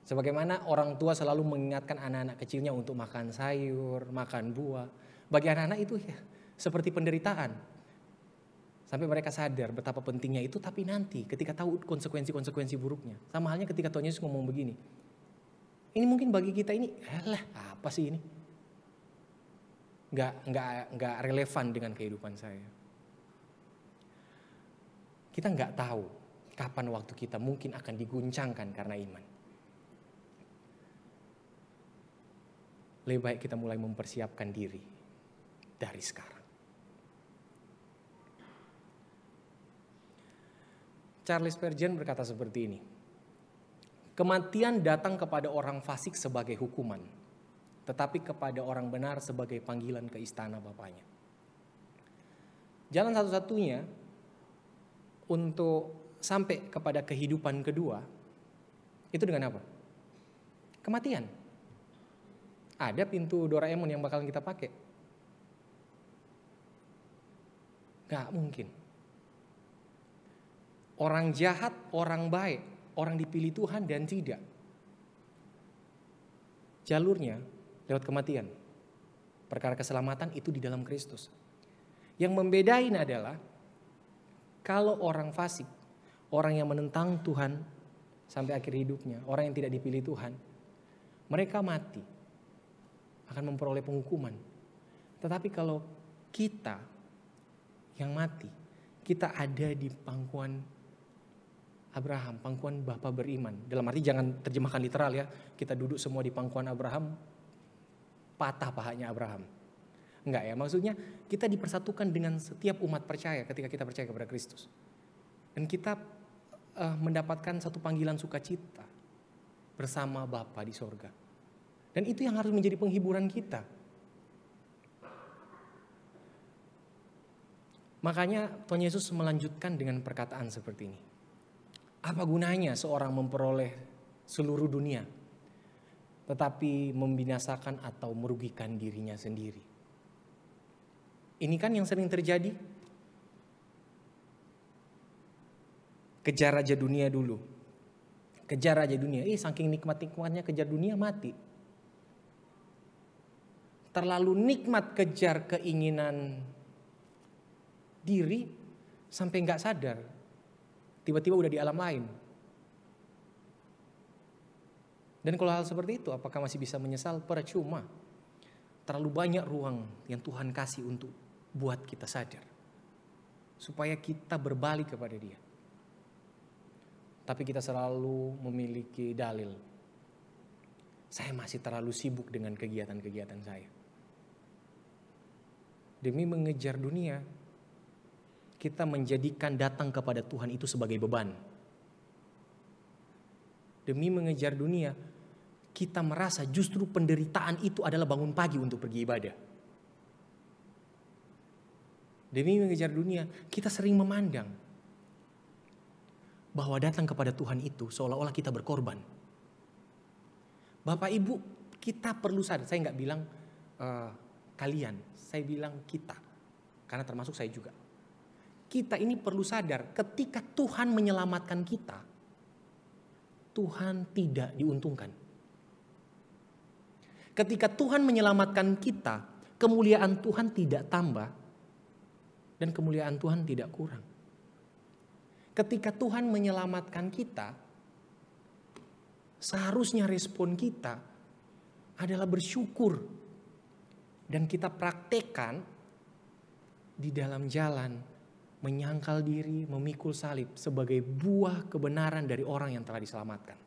Sebagaimana orang tua selalu mengingatkan anak-anak kecilnya untuk makan sayur, makan buah. Bagi anak-anak itu ya seperti penderitaan. Sampai mereka sadar betapa pentingnya itu, tapi nanti ketika tahu konsekuensi-konsekuensi buruknya. Sama halnya ketika Tuhan Yesus ngomong begini. Ini mungkin bagi kita ini, apa sih ini? Nggak relevan dengan kehidupan saya. Kita nggak tahu kapan waktu kita mungkin akan diguncangkan karena iman. Lebih baik kita mulai mempersiapkan diri dari sekarang. Charles Spurgeon berkata seperti ini. Kematian datang kepada orang fasik sebagai hukuman, tetapi kepada orang benar sebagai panggilan ke istana Bapaknya. Jalan satu-satunya untuk sampai kepada kehidupan kedua itu dengan apa? Kematian. Ada pintu Doraemon yang bakalan kita pakai? Gak mungkin. Orang jahat, orang baik, orang dipilih Tuhan dan tidak. Jalurnya lewat kematian. Perkara keselamatan itu di dalam Kristus. Yang membedain adalah kalau orang fasik, orang yang menentang Tuhan sampai akhir hidupnya, orang yang tidak dipilih Tuhan, mereka mati, akan memperoleh penghukuman. Tetapi kalau kita yang mati, kita ada di pangkuan Abraham, pangkuan Bapa beriman. Dalam arti jangan terjemahkan literal ya, kita duduk semua di pangkuan Abraham, patah pahanya Abraham. Enggak ya, maksudnya kita dipersatukan dengan setiap umat percaya ketika kita percaya kepada Kristus. Dan kita mendapatkan satu panggilan sukacita bersama Bapa di sorga. Dan itu yang harus menjadi penghiburan kita. Makanya Tuhan Yesus melanjutkan dengan perkataan seperti ini. Apa gunanya seorang memperoleh seluruh dunia, tetapi membinasakan atau merugikan dirinya sendiri? Ini kan yang sering terjadi. Kejar aja dunia dulu. Kejar aja dunia. Saking nikmat-nikmatnya kejar dunia mati. Terlalu nikmat kejar keinginan diri sampai gak sadar. Tiba-tiba udah di alam lain. Dan kalau hal seperti itu apakah masih bisa menyesal? Percuma. Terlalu banyak ruang yang Tuhan kasih untuk buat kita sadar. Supaya kita berbalik kepada Dia. Tapi kita selalu memiliki dalil. Saya masih terlalu sibuk dengan kegiatan-kegiatan saya. Demi mengejar dunia, kita menjadikan datang kepada Tuhan itu sebagai beban. Demi mengejar dunia, kita merasa justru penderitaan itu adalah bangun pagi untuk pergi ibadah. Demi mengejar dunia, kita sering memandang bahwa datang kepada Tuhan itu seolah-olah kita berkorban. Bapak Ibu, kita perlu sadar. Saya nggak bilang kalian, saya bilang kita, karena termasuk saya juga. Kita ini perlu sadar ketika Tuhan menyelamatkan kita, Tuhan tidak diuntungkan. Ketika Tuhan menyelamatkan kita, kemuliaan Tuhan tidak tambah dan kemuliaan Tuhan tidak kurang. Ketika Tuhan menyelamatkan kita, seharusnya respon kita adalah bersyukur dan kita praktekkan di dalam jalan menyangkal diri, memikul salib sebagai buah kebenaran dari orang yang telah diselamatkan.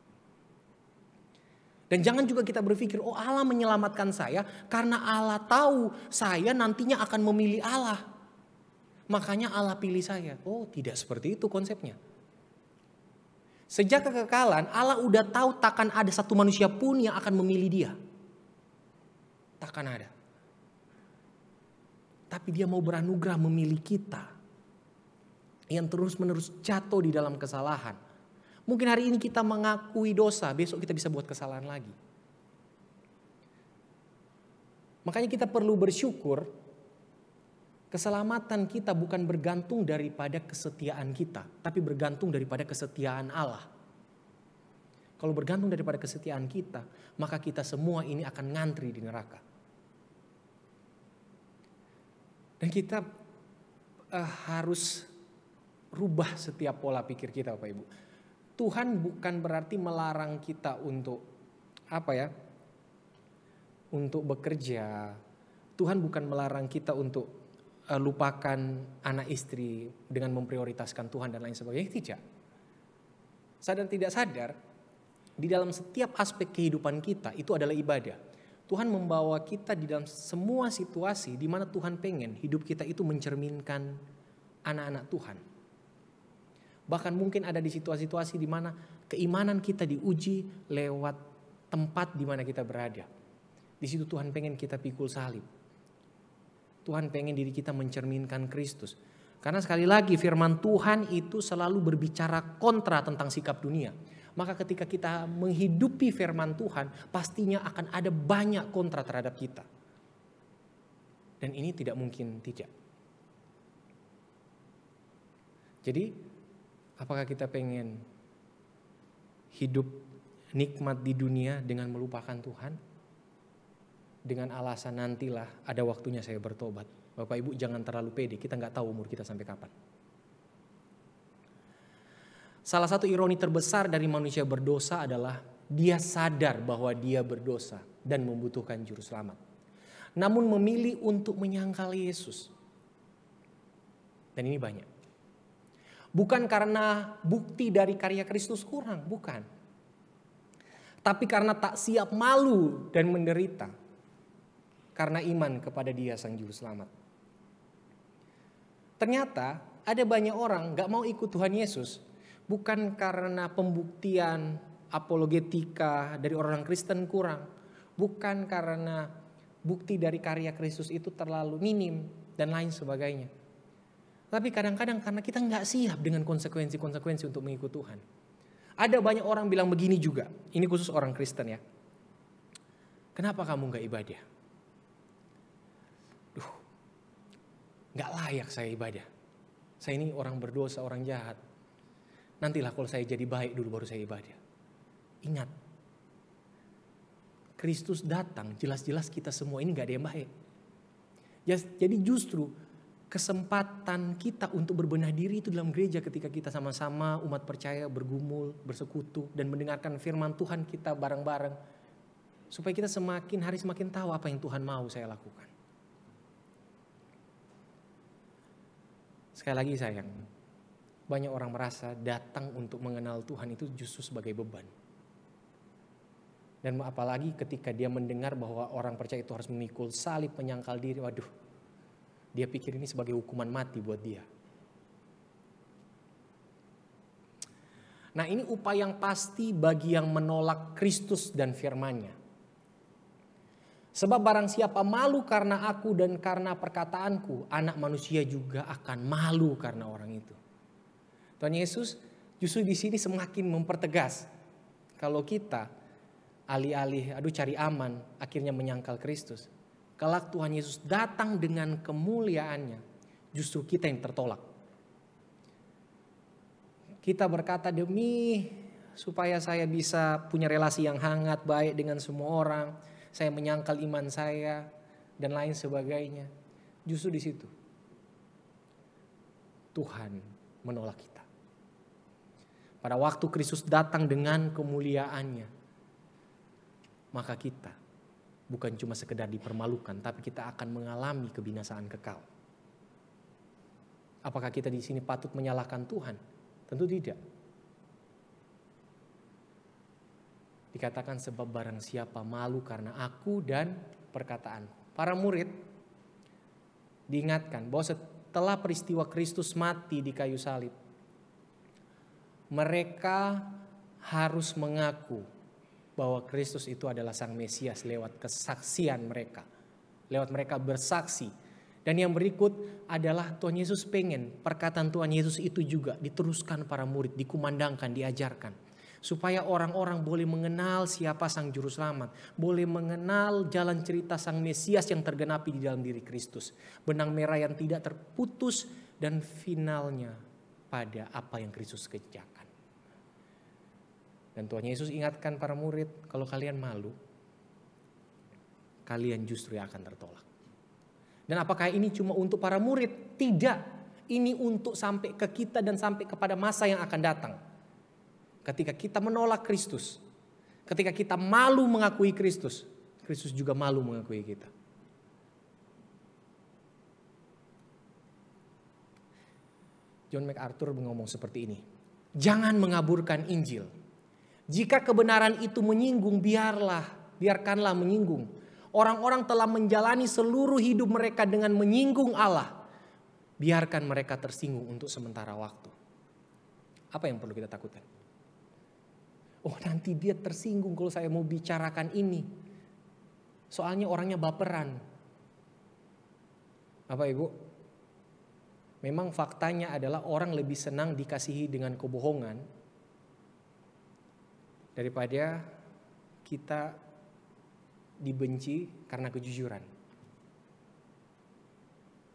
Dan jangan juga kita berpikir, oh Allah menyelamatkan saya karena Allah tahu saya nantinya akan memilih Allah. Makanya Allah pilih saya. Oh tidak seperti itu konsepnya. Sejak kekekalan Allah udah tahu takkan ada satu manusia pun yang akan memilih Dia. Takkan ada. Tapi Dia mau beranugerah memilih kita. Yang terus-menerus jatuh di dalam kesalahan. Mungkin hari ini kita mengakui dosa, besok kita bisa buat kesalahan lagi. Makanya kita perlu bersyukur, keselamatan kita bukan bergantung daripada kesetiaan kita, tapi bergantung daripada kesetiaan Allah. Kalau bergantung daripada kesetiaan kita, maka kita semua ini akan ngantri di neraka. Dan kita harus rubah setiap pola pikir kita, Bapak Ibu. Tuhan bukan berarti melarang kita untuk untuk bekerja. Tuhan bukan melarang kita untuk lupakan anak istri dengan memprioritaskan Tuhan dan lain sebagainya. Tidak. Sadar tidak sadar, di dalam setiap aspek kehidupan kita itu adalah ibadah. Tuhan membawa kita di dalam semua situasi di mana Tuhan pengen hidup kita itu mencerminkan anak-anak Tuhan. Bahkan mungkin ada di situasi-situasi di mana keimanan kita diuji lewat tempat di mana kita berada. Di situ Tuhan pengen kita pikul salib. Tuhan pengen diri kita mencerminkan Kristus. Karena sekali lagi firman Tuhan itu selalu berbicara kontra tentang sikap dunia. Maka ketika kita menghidupi firman Tuhan, pastinya akan ada banyak kontra terhadap kita. Dan ini tidak mungkin tidak. Jadi, apakah kita pengen hidup nikmat di dunia dengan melupakan Tuhan? Dengan alasan nantilah ada waktunya saya bertobat. Bapak Ibu jangan terlalu pede, kita nggak tahu umur kita sampai kapan. Salah satu ironi terbesar dari manusia berdosa adalah dia sadar bahwa dia berdosa dan membutuhkan juru selamat. Namun memilih untuk menyangkal Yesus. Dan ini banyak. Bukan karena bukti dari karya Kristus kurang, bukan. Tapi karena tak siap malu dan menderita. Karena iman kepada Dia Sang Juru Selamat. Ternyata ada banyak orang gak mau ikut Tuhan Yesus. Bukan karena pembuktian apologetika dari orang Kristen kurang. Bukan karena bukti dari karya Kristus itu terlalu minim dan lain sebagainya. Tapi kadang-kadang karena kita gak siap dengan konsekuensi-konsekuensi untuk mengikut Tuhan. Ada banyak orang bilang begini juga. Ini khusus orang Kristen ya. Kenapa kamu gak ibadah? Gak layak saya ibadah. Saya ini orang berdosa, orang jahat. Nantilah kalau saya jadi baik dulu baru saya ibadah. Ingat. Kristus datang, jelas-jelas kita semua ini gak ada yang baik. Jadi justru kesempatan kita untuk berbenah diri itu dalam gereja ketika kita sama-sama umat percaya bergumul, bersekutu dan mendengarkan firman Tuhan kita bareng-bareng. Supaya kita semakin hari semakin tahu apa yang Tuhan mau saya lakukan. Sekali lagi sayang, banyak orang merasa datang untuk mengenal Tuhan itu justru sebagai beban. Dan apalagi ketika dia mendengar bahwa orang percaya itu harus memikul salib, menyangkal diri, waduh. Dia pikir ini sebagai hukuman mati buat dia. Nah ini upaya yang pasti bagi yang menolak Kristus dan firman-Nya. Sebab barang siapa malu karena aku dan karena perkataanku, anak manusia juga akan malu karena orang itu. Tuhan Yesus justru di sini semakin mempertegas. Kalau kita alih-alih cari aman, akhirnya menyangkal Kristus. Kelak Tuhan Yesus datang dengan kemuliaannya, justru kita yang tertolak. Kita berkata demi supaya saya bisa punya relasi yang hangat, baik dengan semua orang. Saya menyangkal iman saya dan lain sebagainya. Justru di situ Tuhan menolak kita. Pada waktu Kristus datang dengan kemuliaannya, maka kita bukan cuma sekedar dipermalukan, tapi kita akan mengalami kebinasaan kekal. Apakah kita di sini patut menyalahkan Tuhan? Tentu tidak. Dikatakan sebab barang siapa malu karena aku dan perkataanku. Para murid diingatkan bahwa setelah peristiwa Kristus mati di kayu salib, mereka harus mengaku bahwa Kristus itu adalah Sang Mesias lewat kesaksian mereka. Lewat mereka bersaksi. Dan yang berikut adalah Tuhan Yesus pengen perkataan Tuhan Yesus itu juga diteruskan para murid, dikumandangkan, diajarkan. Supaya orang-orang boleh mengenal siapa Sang Juru Selamat. Boleh mengenal jalan cerita Sang Mesias yang tergenapi di dalam diri Kristus. Benang merah yang tidak terputus dan finalnya pada apa yang Kristus kerjakan. Dan Tuhan Yesus ingatkan para murid, kalau kalian malu, kalian justru yang akan tertolak. Dan apakah ini cuma untuk para murid? Tidak. Ini untuk sampai ke kita dan sampai kepada masa yang akan datang. Ketika kita menolak Kristus, ketika kita malu mengakui Kristus, Kristus juga malu mengakui kita. John MacArthur ngomong seperti ini. Jangan mengaburkan Injil. Jika kebenaran itu menyinggung, biarkanlah menyinggung. Orang-orang telah menjalani seluruh hidup mereka dengan menyinggung Allah. Biarkan mereka tersinggung untuk sementara waktu. Apa yang perlu kita takutkan? Oh, nanti dia tersinggung kalau saya mau bicarakan ini. Soalnya orangnya baperan. Bapak Ibu, memang faktanya adalah orang lebih senang dikasihi dengan kebohongan daripada kita dibenci karena kejujuran.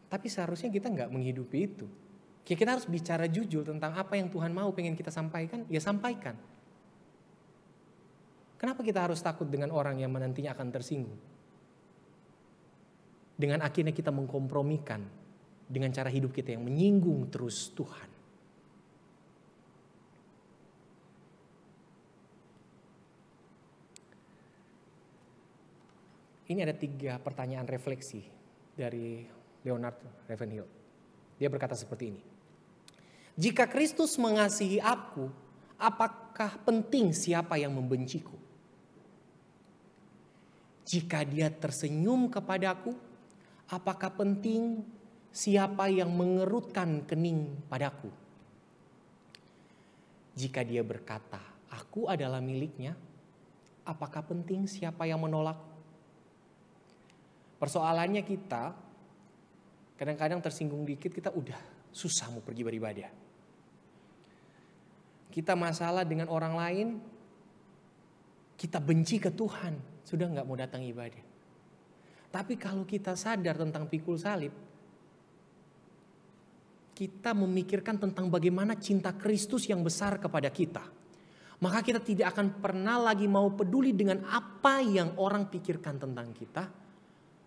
Tapi seharusnya kita nggak menghidupi itu. Kita harus bicara jujur tentang apa yang Tuhan mau pengen kita sampaikan, ya sampaikan. Kenapa kita harus takut dengan orang yang nantinya akan tersinggung? Dengan akhirnya kita mengkompromikan dengan cara hidup kita yang menyinggung terus Tuhan. Ini ada 3 pertanyaan refleksi dari Leonard Ravenhill. Dia berkata seperti ini. Jika Kristus mengasihi aku, apakah penting siapa yang membenciku? Jika dia tersenyum kepadaku, apakah penting siapa yang mengerutkan kening padaku? Jika dia berkata, aku adalah miliknya, apakah penting siapa yang menolak? Persoalannya kita, kadang-kadang tersinggung dikit kita udah susah mau pergi beribadah. Kita masalah dengan orang lain, kita benci ke Tuhan, sudah gak mau datang ibadah. Tapi kalau kita sadar tentang pikul salib, kita memikirkan tentang bagaimana cinta Kristus yang besar kepada kita. Maka kita tidak akan pernah lagi mau peduli dengan apa yang orang pikirkan tentang kita,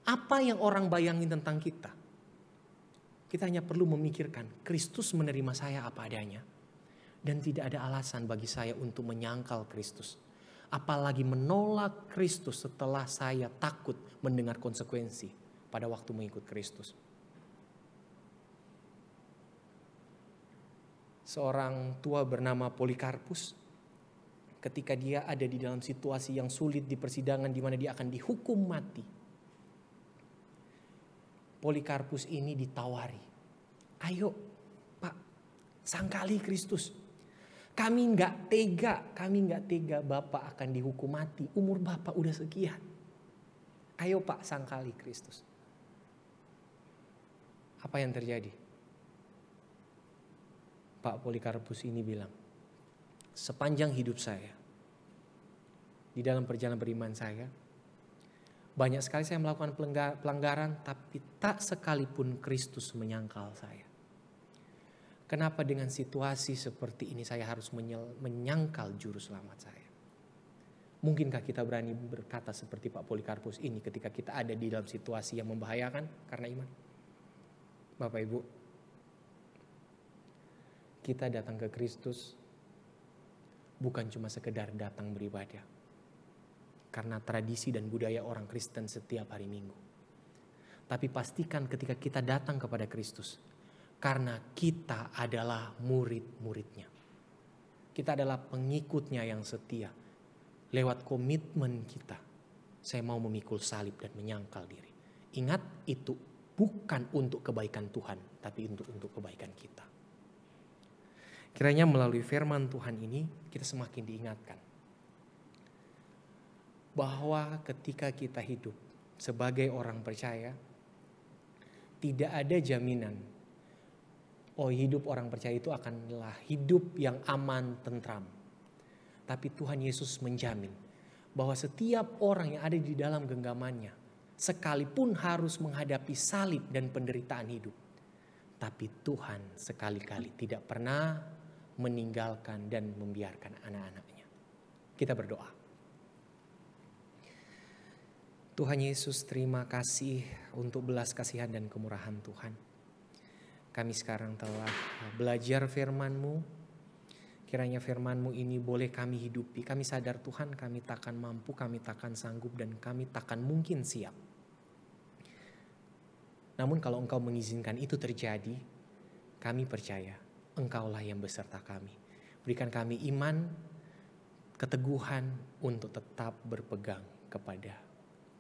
apa yang orang bayangin tentang kita. Kita hanya perlu memikirkan, Kristus menerima saya apa adanya. Dan tidak ada alasan bagi saya untuk menyangkal Kristus. Apalagi menolak Kristus setelah saya takut mendengar konsekuensi pada waktu mengikut Kristus. Seorang tua bernama Polikarpus, ketika dia ada di dalam situasi yang sulit di persidangan di mana dia akan dihukum mati, Polikarpus ini ditawari, ayo Pak, sangkali Kristus. Kami nggak tega Bapak akan dihukum mati. Umur Bapak udah sekian. Ayo Pak, sangkali Kristus. Apa yang terjadi? Pak Polikarpus ini bilang, sepanjang hidup saya, di dalam perjalanan beriman saya, banyak sekali saya melakukan pelanggaran, tapi tak sekalipun Kristus menyangkal saya. Kenapa dengan situasi seperti ini saya harus menyangkal juru selamat saya? Mungkinkah kita berani berkata seperti Pak Polikarpus ini ketika kita ada di dalam situasi yang membahayakan karena iman? Bapak Ibu, kita datang ke Kristus bukan cuma sekedar datang beribadah. Karena tradisi dan budaya orang Kristen setiap hari Minggu. Tapi pastikan ketika kita datang kepada Kristus, karena kita adalah murid-muridnya. Kita adalah pengikutnya yang setia. Lewat komitmen kita, saya mau memikul salib dan menyangkal diri. Ingat, itu bukan untuk kebaikan Tuhan, tapi untuk kebaikan kita. Kiranya melalui firman Tuhan ini, kita semakin diingatkan bahwa ketika kita hidup sebagai orang percaya, tidak ada jaminan hidup orang percaya itu akanlah hidup yang aman, tentram. Tapi Tuhan Yesus menjamin bahwa setiap orang yang ada di dalam genggamannya, sekalipun harus menghadapi salib dan penderitaan hidup, tapi Tuhan sekali-kali tidak pernah meninggalkan dan membiarkan anak-anaknya. Kita berdoa. Tuhan Yesus, terima kasih untuk belas kasihan dan kemurahan Tuhan. Kami sekarang telah belajar firman-Mu. Kiranya firman-Mu ini boleh kami hidupi. Kami sadar Tuhan, kami takkan mampu, kami takkan sanggup, dan kami takkan mungkin siap. Namun kalau Engkau mengizinkan itu terjadi, kami percaya Engkaulah yang beserta kami. Berikan kami iman, keteguhan untuk tetap berpegang kepada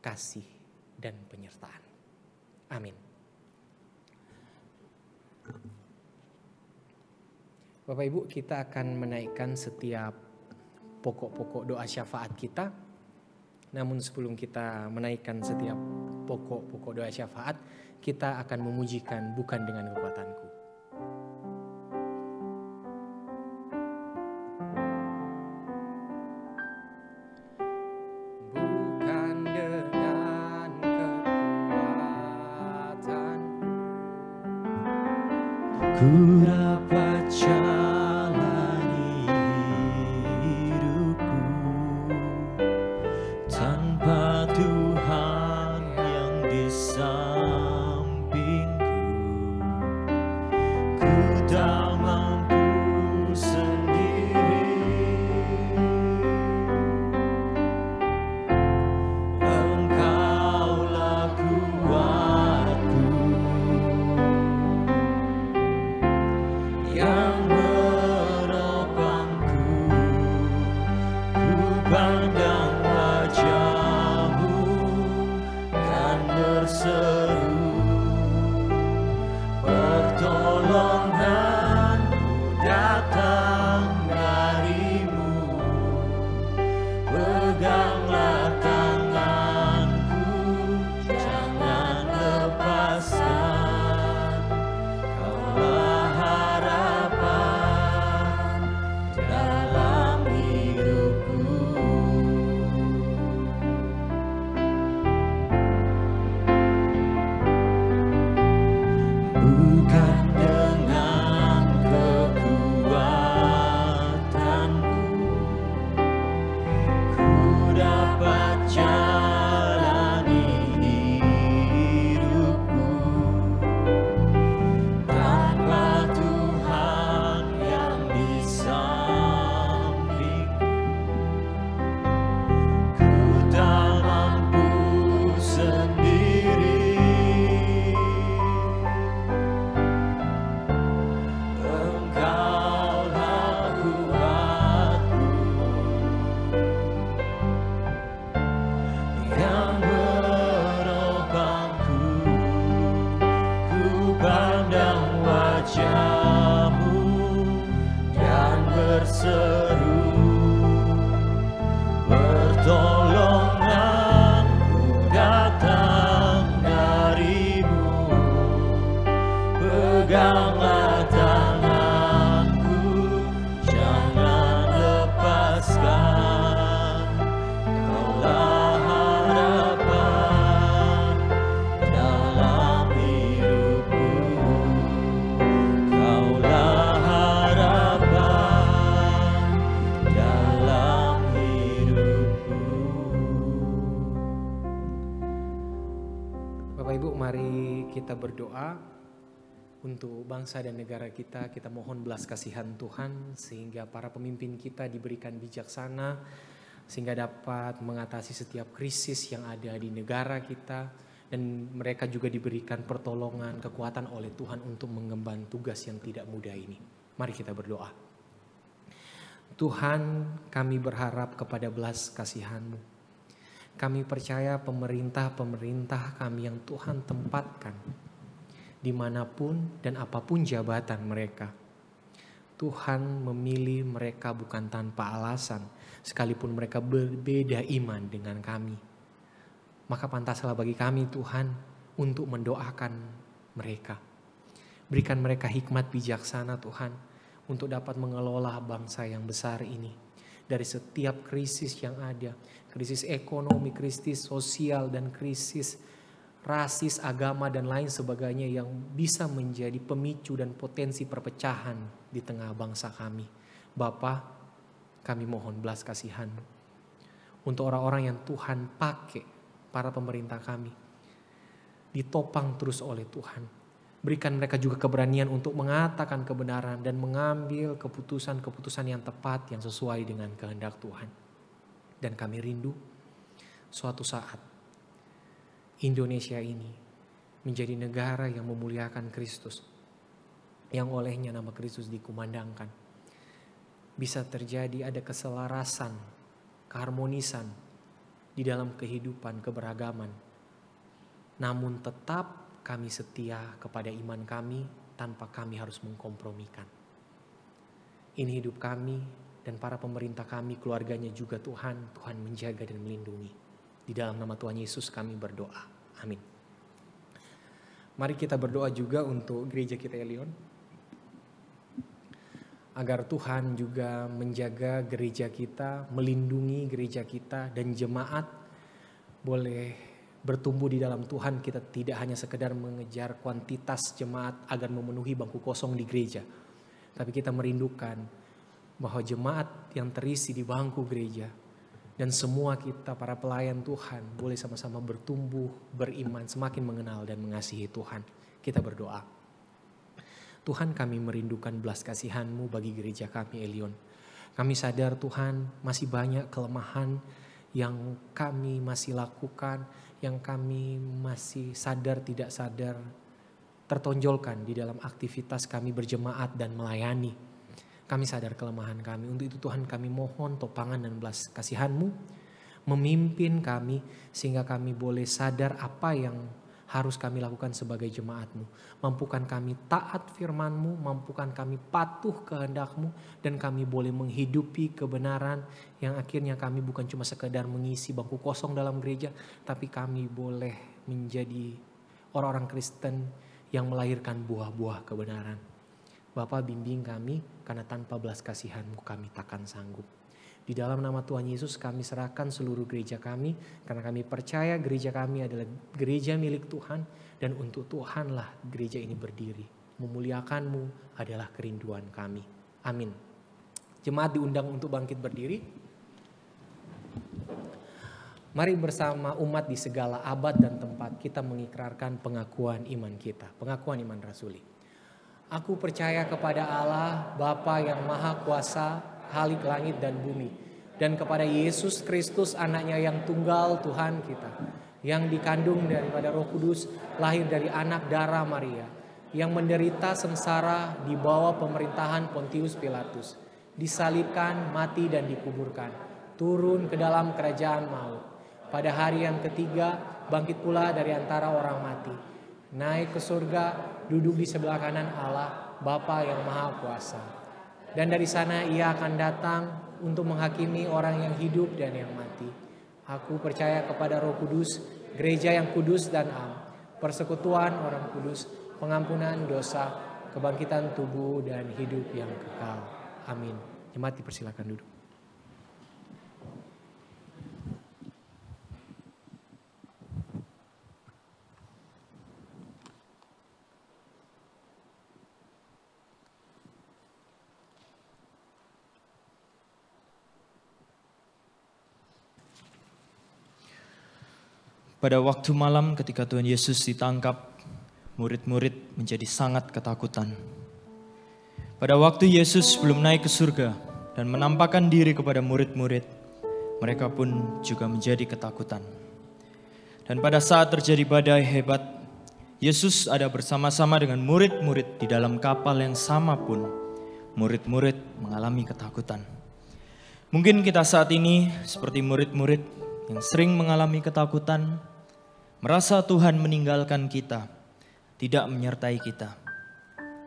kasih dan penyertaan. Amin. Bapak Ibu, kita akan menaikkan setiap pokok-pokok doa syafaat kita. Namun sebelum kita menaikkan setiap pokok-pokok doa syafaat, kita akan memujikan bukan dengan kekuatanku. Bukan dengan kekuatanku ku dapat jalani hidupku tanpa Tuhan yang di sampingku. Ku tak mampu sendiri, Engkaulah kuatku yang menopangku. Ku pandang wajah-Mu dan berseru, pertolongan-Mu datang dari-Mu. Peganglah tanganku, jangan lepaskan. Kaulah harapan dalam hidupku. Bukan dengan kekuatanku ku dapat jalani hidupku tanpa Tuhan yang di sampingku. Ku tak mampu sendiri, Engkaulah kuatku yang menopangku. Ku pandang wajah-Mu dan berseru, pertolongan-Mu datang dari-Mu. Peganglah tanganku, jangan lepaskan. Kaulah harapan dalam hidupku. Kaulah harapan dalam hidupku. Bapak Ibu, mari kita berdoa untuk bangsa dan negara kita. Kita mohon belas kasihan Tuhan sehingga para pemimpin kita diberikan bijaksana, sehingga dapat mengatasi setiap krisis yang ada di negara kita, dan mereka juga diberikan pertolongan, kekuatan oleh Tuhan untuk mengemban tugas yang tidak mudah ini. Mari kita berdoa. Tuhan, kami berharap kepada belas kasihan-Mu. Kami percaya pemerintah-pemerintah kami yang Tuhan tempatkan dimanapun dan apapun jabatan mereka, Tuhan memilih mereka bukan tanpa alasan, sekalipun mereka berbeda iman dengan kami. Maka pantaslah bagi kami Tuhan untuk mendoakan mereka. Berikan mereka hikmat bijaksana Tuhan untuk dapat mengelola bangsa yang besar ini. Dari setiap krisis yang ada, krisis ekonomi, krisis sosial, dan krisis rasis, agama, dan lain sebagainya yang bisa menjadi pemicu dan potensi perpecahan di tengah bangsa kami. Bapa, kami mohon belas kasihan-Mu untuk orang-orang yang Tuhan pakai, para pemerintah kami, ditopang terus oleh Tuhan. Berikan mereka juga keberanian untuk mengatakan kebenaran dan mengambil keputusan-keputusan yang tepat, yang sesuai dengan kehendak Tuhan. Dan kami rindu suatu saat Indonesia ini menjadi negara yang memuliakan Kristus, yang olehnya nama Kristus dikumandangkan. Bisa terjadi ada keselarasan, keharmonisan di dalam kehidupan keberagaman. Namun tetap kami setia kepada iman kami tanpa kami harus mengkompromikan. Ini hidup kami dan para pemerintah kami, keluarganya juga Tuhan. Tuhan menjaga dan melindungi. Di dalam nama Tuhan Yesus kami berdoa. Amin. Mari kita berdoa juga untuk gereja kita Elion. Agar Tuhan juga menjaga gereja kita, melindungi gereja kita dan jemaat boleh bertumbuh di dalam Tuhan. Kita tidak hanya sekedar mengejar kuantitas jemaat agar memenuhi bangku kosong di gereja. Tapi kita merindukan bahwa jemaat yang terisi di bangku gereja dan semua kita para pelayan Tuhan boleh sama-sama bertumbuh, beriman, semakin mengenal dan mengasihi Tuhan. Kita berdoa. Tuhan, kami merindukan belas kasihan-Mu bagi gereja kami Elion. Kami sadar Tuhan masih banyak kelemahan yang kami masih lakukan, yang kami masih sadar tidak sadar tertonjolkan di dalam aktivitas kami berjemaat dan melayani. Kami sadar kelemahan kami. Untuk itu Tuhan kami mohon topangan dan belas kasihan-Mu memimpin kami sehingga kami boleh sadar apa yang harus kami lakukan sebagai jemaat-Mu. Mampukan kami taat firman-Mu, mampukan kami patuh kehendak-Mu, dan kami boleh menghidupi kebenaran yang akhirnya kami bukan cuma sekedar mengisi bangku kosong dalam gereja, tapi kami boleh menjadi orang-orang Kristen yang melahirkan buah-buah kebenaran. Bapa, bimbing kami karena tanpa belas kasihan-Mu kami takkan sanggup. Di dalam nama Tuhan Yesus kami serahkan seluruh gereja kami karena kami percaya gereja kami adalah gereja milik Tuhan dan untuk Tuhanlah gereja ini berdiri. Memuliakan-Mu adalah kerinduan kami. Amin. Jemaat diundang untuk bangkit berdiri. Mari bersama umat di segala abad dan tempat kita mengikrarkan pengakuan iman kita. Pengakuan iman rasuli. Aku percaya kepada Allah, Bapa yang Maha Kuasa, Khalik langit dan bumi. Dan kepada Yesus Kristus anaknya yang tunggal Tuhan kita. Yang dikandung daripada Roh Kudus, lahir dari anak darah Maria. Yang menderita sengsara di bawah pemerintahan Pontius Pilatus. Disalibkan, mati dan dikuburkan. Turun ke dalam kerajaan maut. Pada hari yang ketiga bangkit pula dari antara orang mati. Naik ke surga, duduk di sebelah kanan Allah, Bapa yang Maha Kuasa. Dan dari sana Ia akan datang untuk menghakimi orang yang hidup dan yang mati. Aku percaya kepada Roh Kudus, gereja yang kudus dan am, persekutuan orang kudus, pengampunan dosa, kebangkitan tubuh dan hidup yang kekal. Amin. Jemaat dipersilakan duduk. Pada waktu malam ketika Tuhan Yesus ditangkap, murid-murid menjadi sangat ketakutan. Pada waktu Yesus belum naik ke surga dan menampakkan diri kepada murid-murid, mereka pun juga menjadi ketakutan. Dan pada saat terjadi badai hebat, Yesus ada bersama-sama dengan murid-murid di dalam kapal yang sama pun, murid-murid mengalami ketakutan. Mungkin kita saat ini seperti murid-murid yang sering mengalami ketakutan, merasa Tuhan meninggalkan kita, tidak menyertai kita.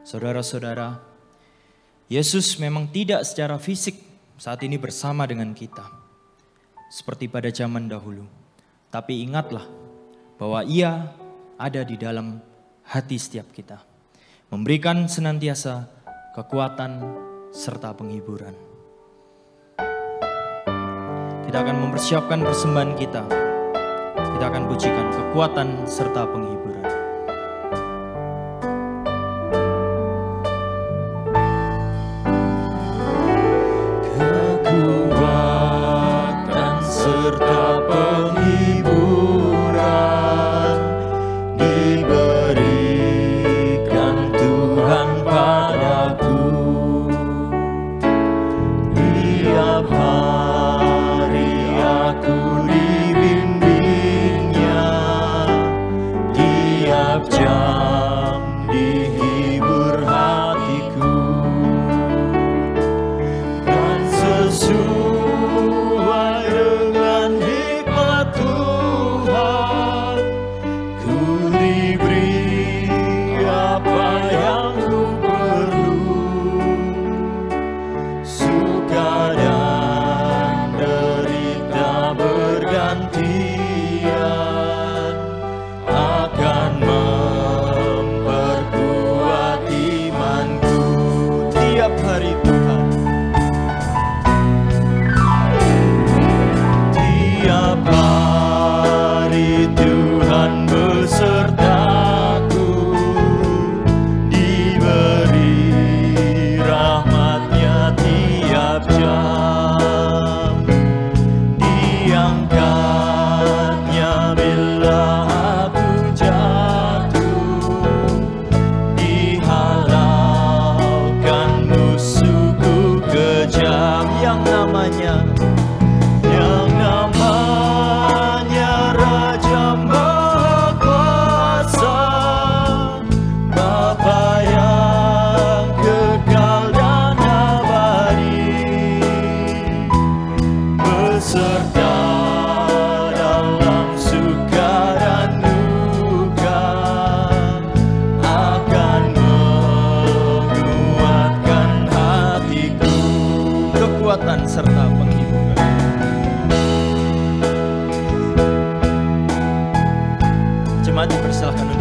Saudara-saudara, Yesus memang tidak secara fisik saat ini bersama dengan kita, seperti pada zaman dahulu. Tapi ingatlah bahwa Ia ada di dalam hati setiap kita, memberikan senantiasa kekuatan serta penghiburan. Kita akan mempersiapkan persembahan kita. Kita akan pujikan kekuatan serta penghiburan. Kekuatan serta penghiburan diberikan Tuhan padaku. Tiap hari aku dibimbingnya, tiap jam dihibur hatiku, dan sesuai dengan hikmat Tuhan ku diberi apa yang ku perlu.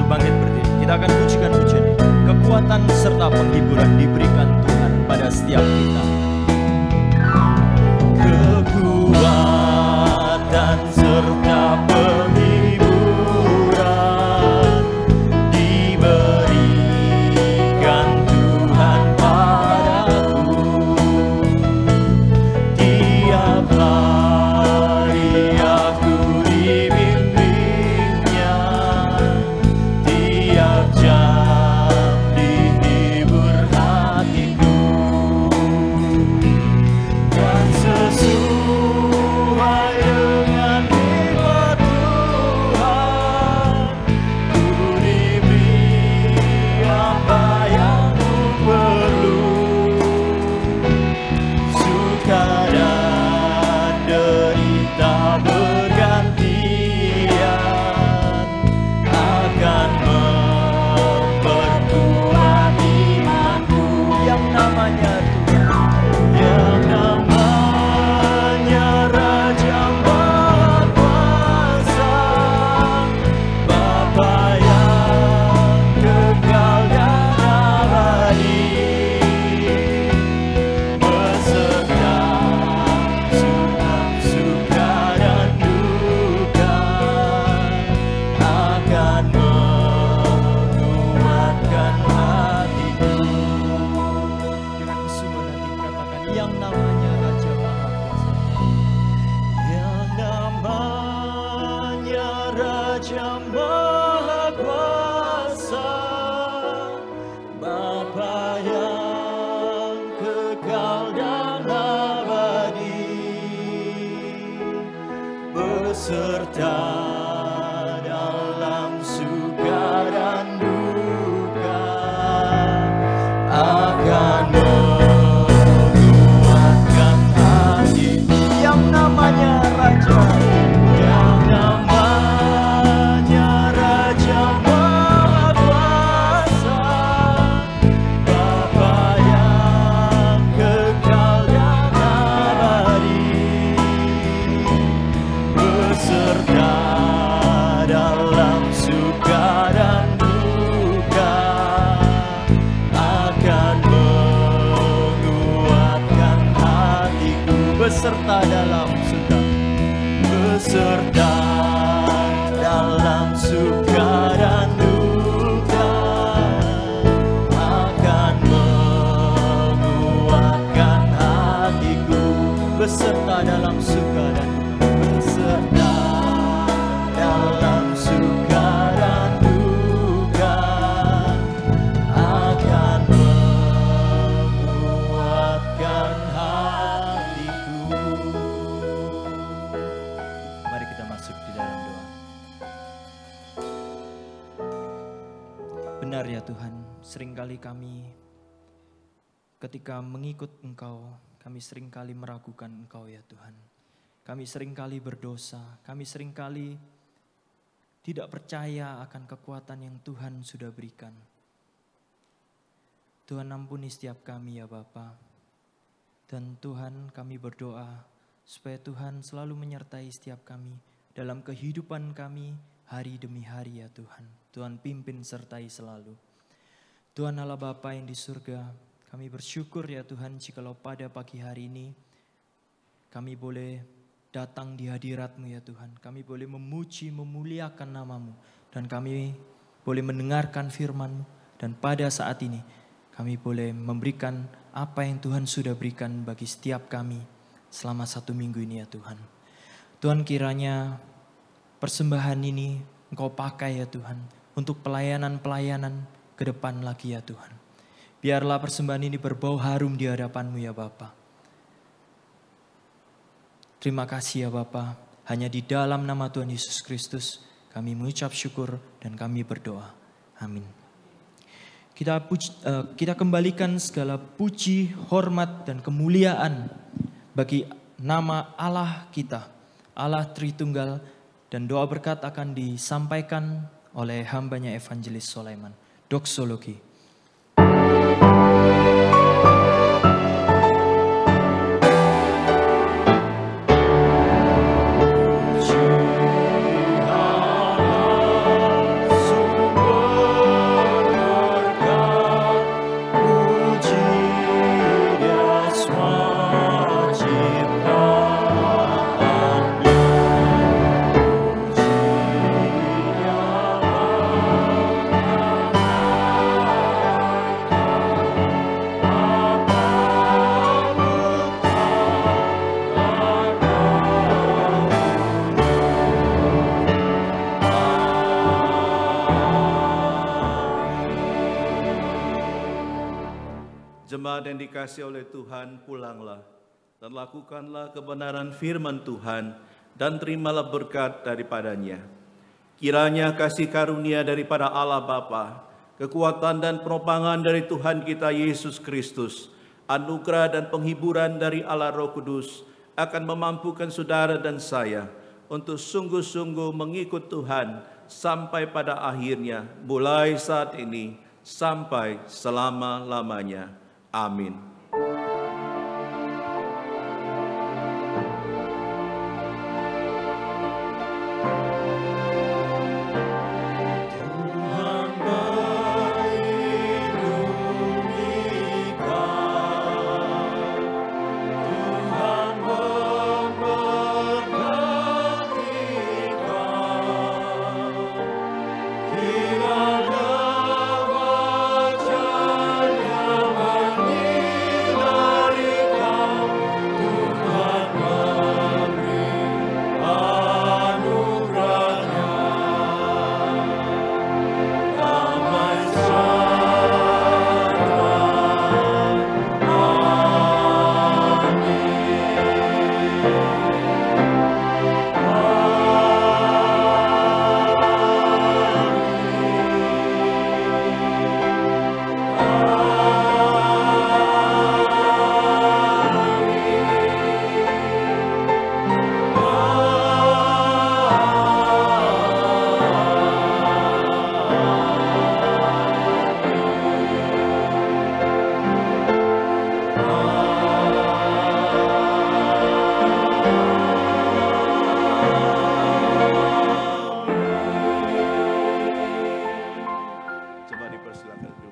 untuk bangkit berdiri. Kita akan pujikan pujian ini. Kekuatan serta penghiburan diberikan Tuhan pada setiap kita. Kekuatan serta penghiburan diberikan Tuhan padaku. Tiap hari aku dibimbingnya, tiap jam dihibur hatiku. Dan sesuai dengan hikmat Tuhan, ku diberi apa yang ku perlu. Suka dan derita bergantian akan memperkuat imanku. Yang namanya Yang namanya Raja Maha Kuasa, Bapa yang kekal dan abadi, beserta suka dan duka, akan menguatkan hatiku. dengan sungguh nanti katakan yang namanya Raja Maha Kuasa. Yang namanya Raja Maha Kuasa, Bapa yang kekal dan abadi, beserta dalam suka dan duka, akan menguatkan hatiku. Yang namanya Raja. Yang namanya Raja Maha Kuasa, Bapa yang kekal dan abadi, beserta dalam suka dan duka, akan menguatkan hatiku. Beserta dalam suka. Beserta dalam suka dan duka, akan menguatkan hatiku. Beserta dalam suka dan duka. Beserta dalam suka dan duka, akan menguatkan hatiku. Mari kita masuk di dalam doa. Benar ya Tuhan, seringkali kami ketika mengikut Engkau, kami seringkali meragukan Engkau ya Tuhan. Kami seringkali berdosa, kami seringkali tidak percaya akan kekuatan yang Tuhan sudah berikan. Tuhan ampuni setiap kami ya Bapa. Dan Tuhan kami berdoa supaya Tuhan selalu menyertai setiap kami dalam kehidupan kami hari demi hari ya Tuhan. Tuhan pimpin sertai selalu. Tuhan Allah Bapa yang di surga, kami bersyukur ya Tuhan jikalau pada pagi hari ini kami boleh datang di hadirat-Mu ya Tuhan. Kami boleh memuji, memuliakan nama-Mu. Dan kami boleh mendengarkan firman-Mu. Dan pada saat ini kami boleh memberikan apa yang Tuhan sudah berikan bagi setiap kami selama 1 minggu ini ya Tuhan. Tuhan kiranya persembahan ini Engkau pakai ya Tuhan untuk pelayanan-pelayanan ke depan lagi ya Tuhan. Biarlah persembahan ini berbau harum di hadapan-Mu ya Bapa. Terima kasih ya Bapa. Hanya di dalam nama Tuhan Yesus Kristus kami mengucap syukur dan kami berdoa. Amin. Kita kembalikan segala puji, hormat dan kemuliaan bagi nama Allah kita, Allah Tritunggal, dan doa berkat akan disampaikan oleh hambanya Evangelis Sulaiman. Doksologi. Sungguh Jemaat yang dikasihi oleh Tuhan, pulanglah dan lakukanlah kebenaran firman Tuhan dan terimalah berkat daripadanya. Kiranya kasih karunia daripada Allah Bapa, kekuatan dan penolongan dari Tuhan kita Yesus Kristus, anugerah dan penghiburan dari Allah Roh Kudus akan memampukan saudara dan saya untuk sungguh-sungguh mengikut Tuhan sampai pada akhirnya, mulai saat ini sampai selama-lamanya. Amin.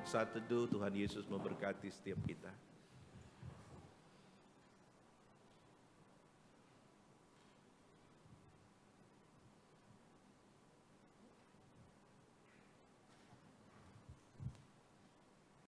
Saat teduh, Tuhan Yesus memberkati setiap kita.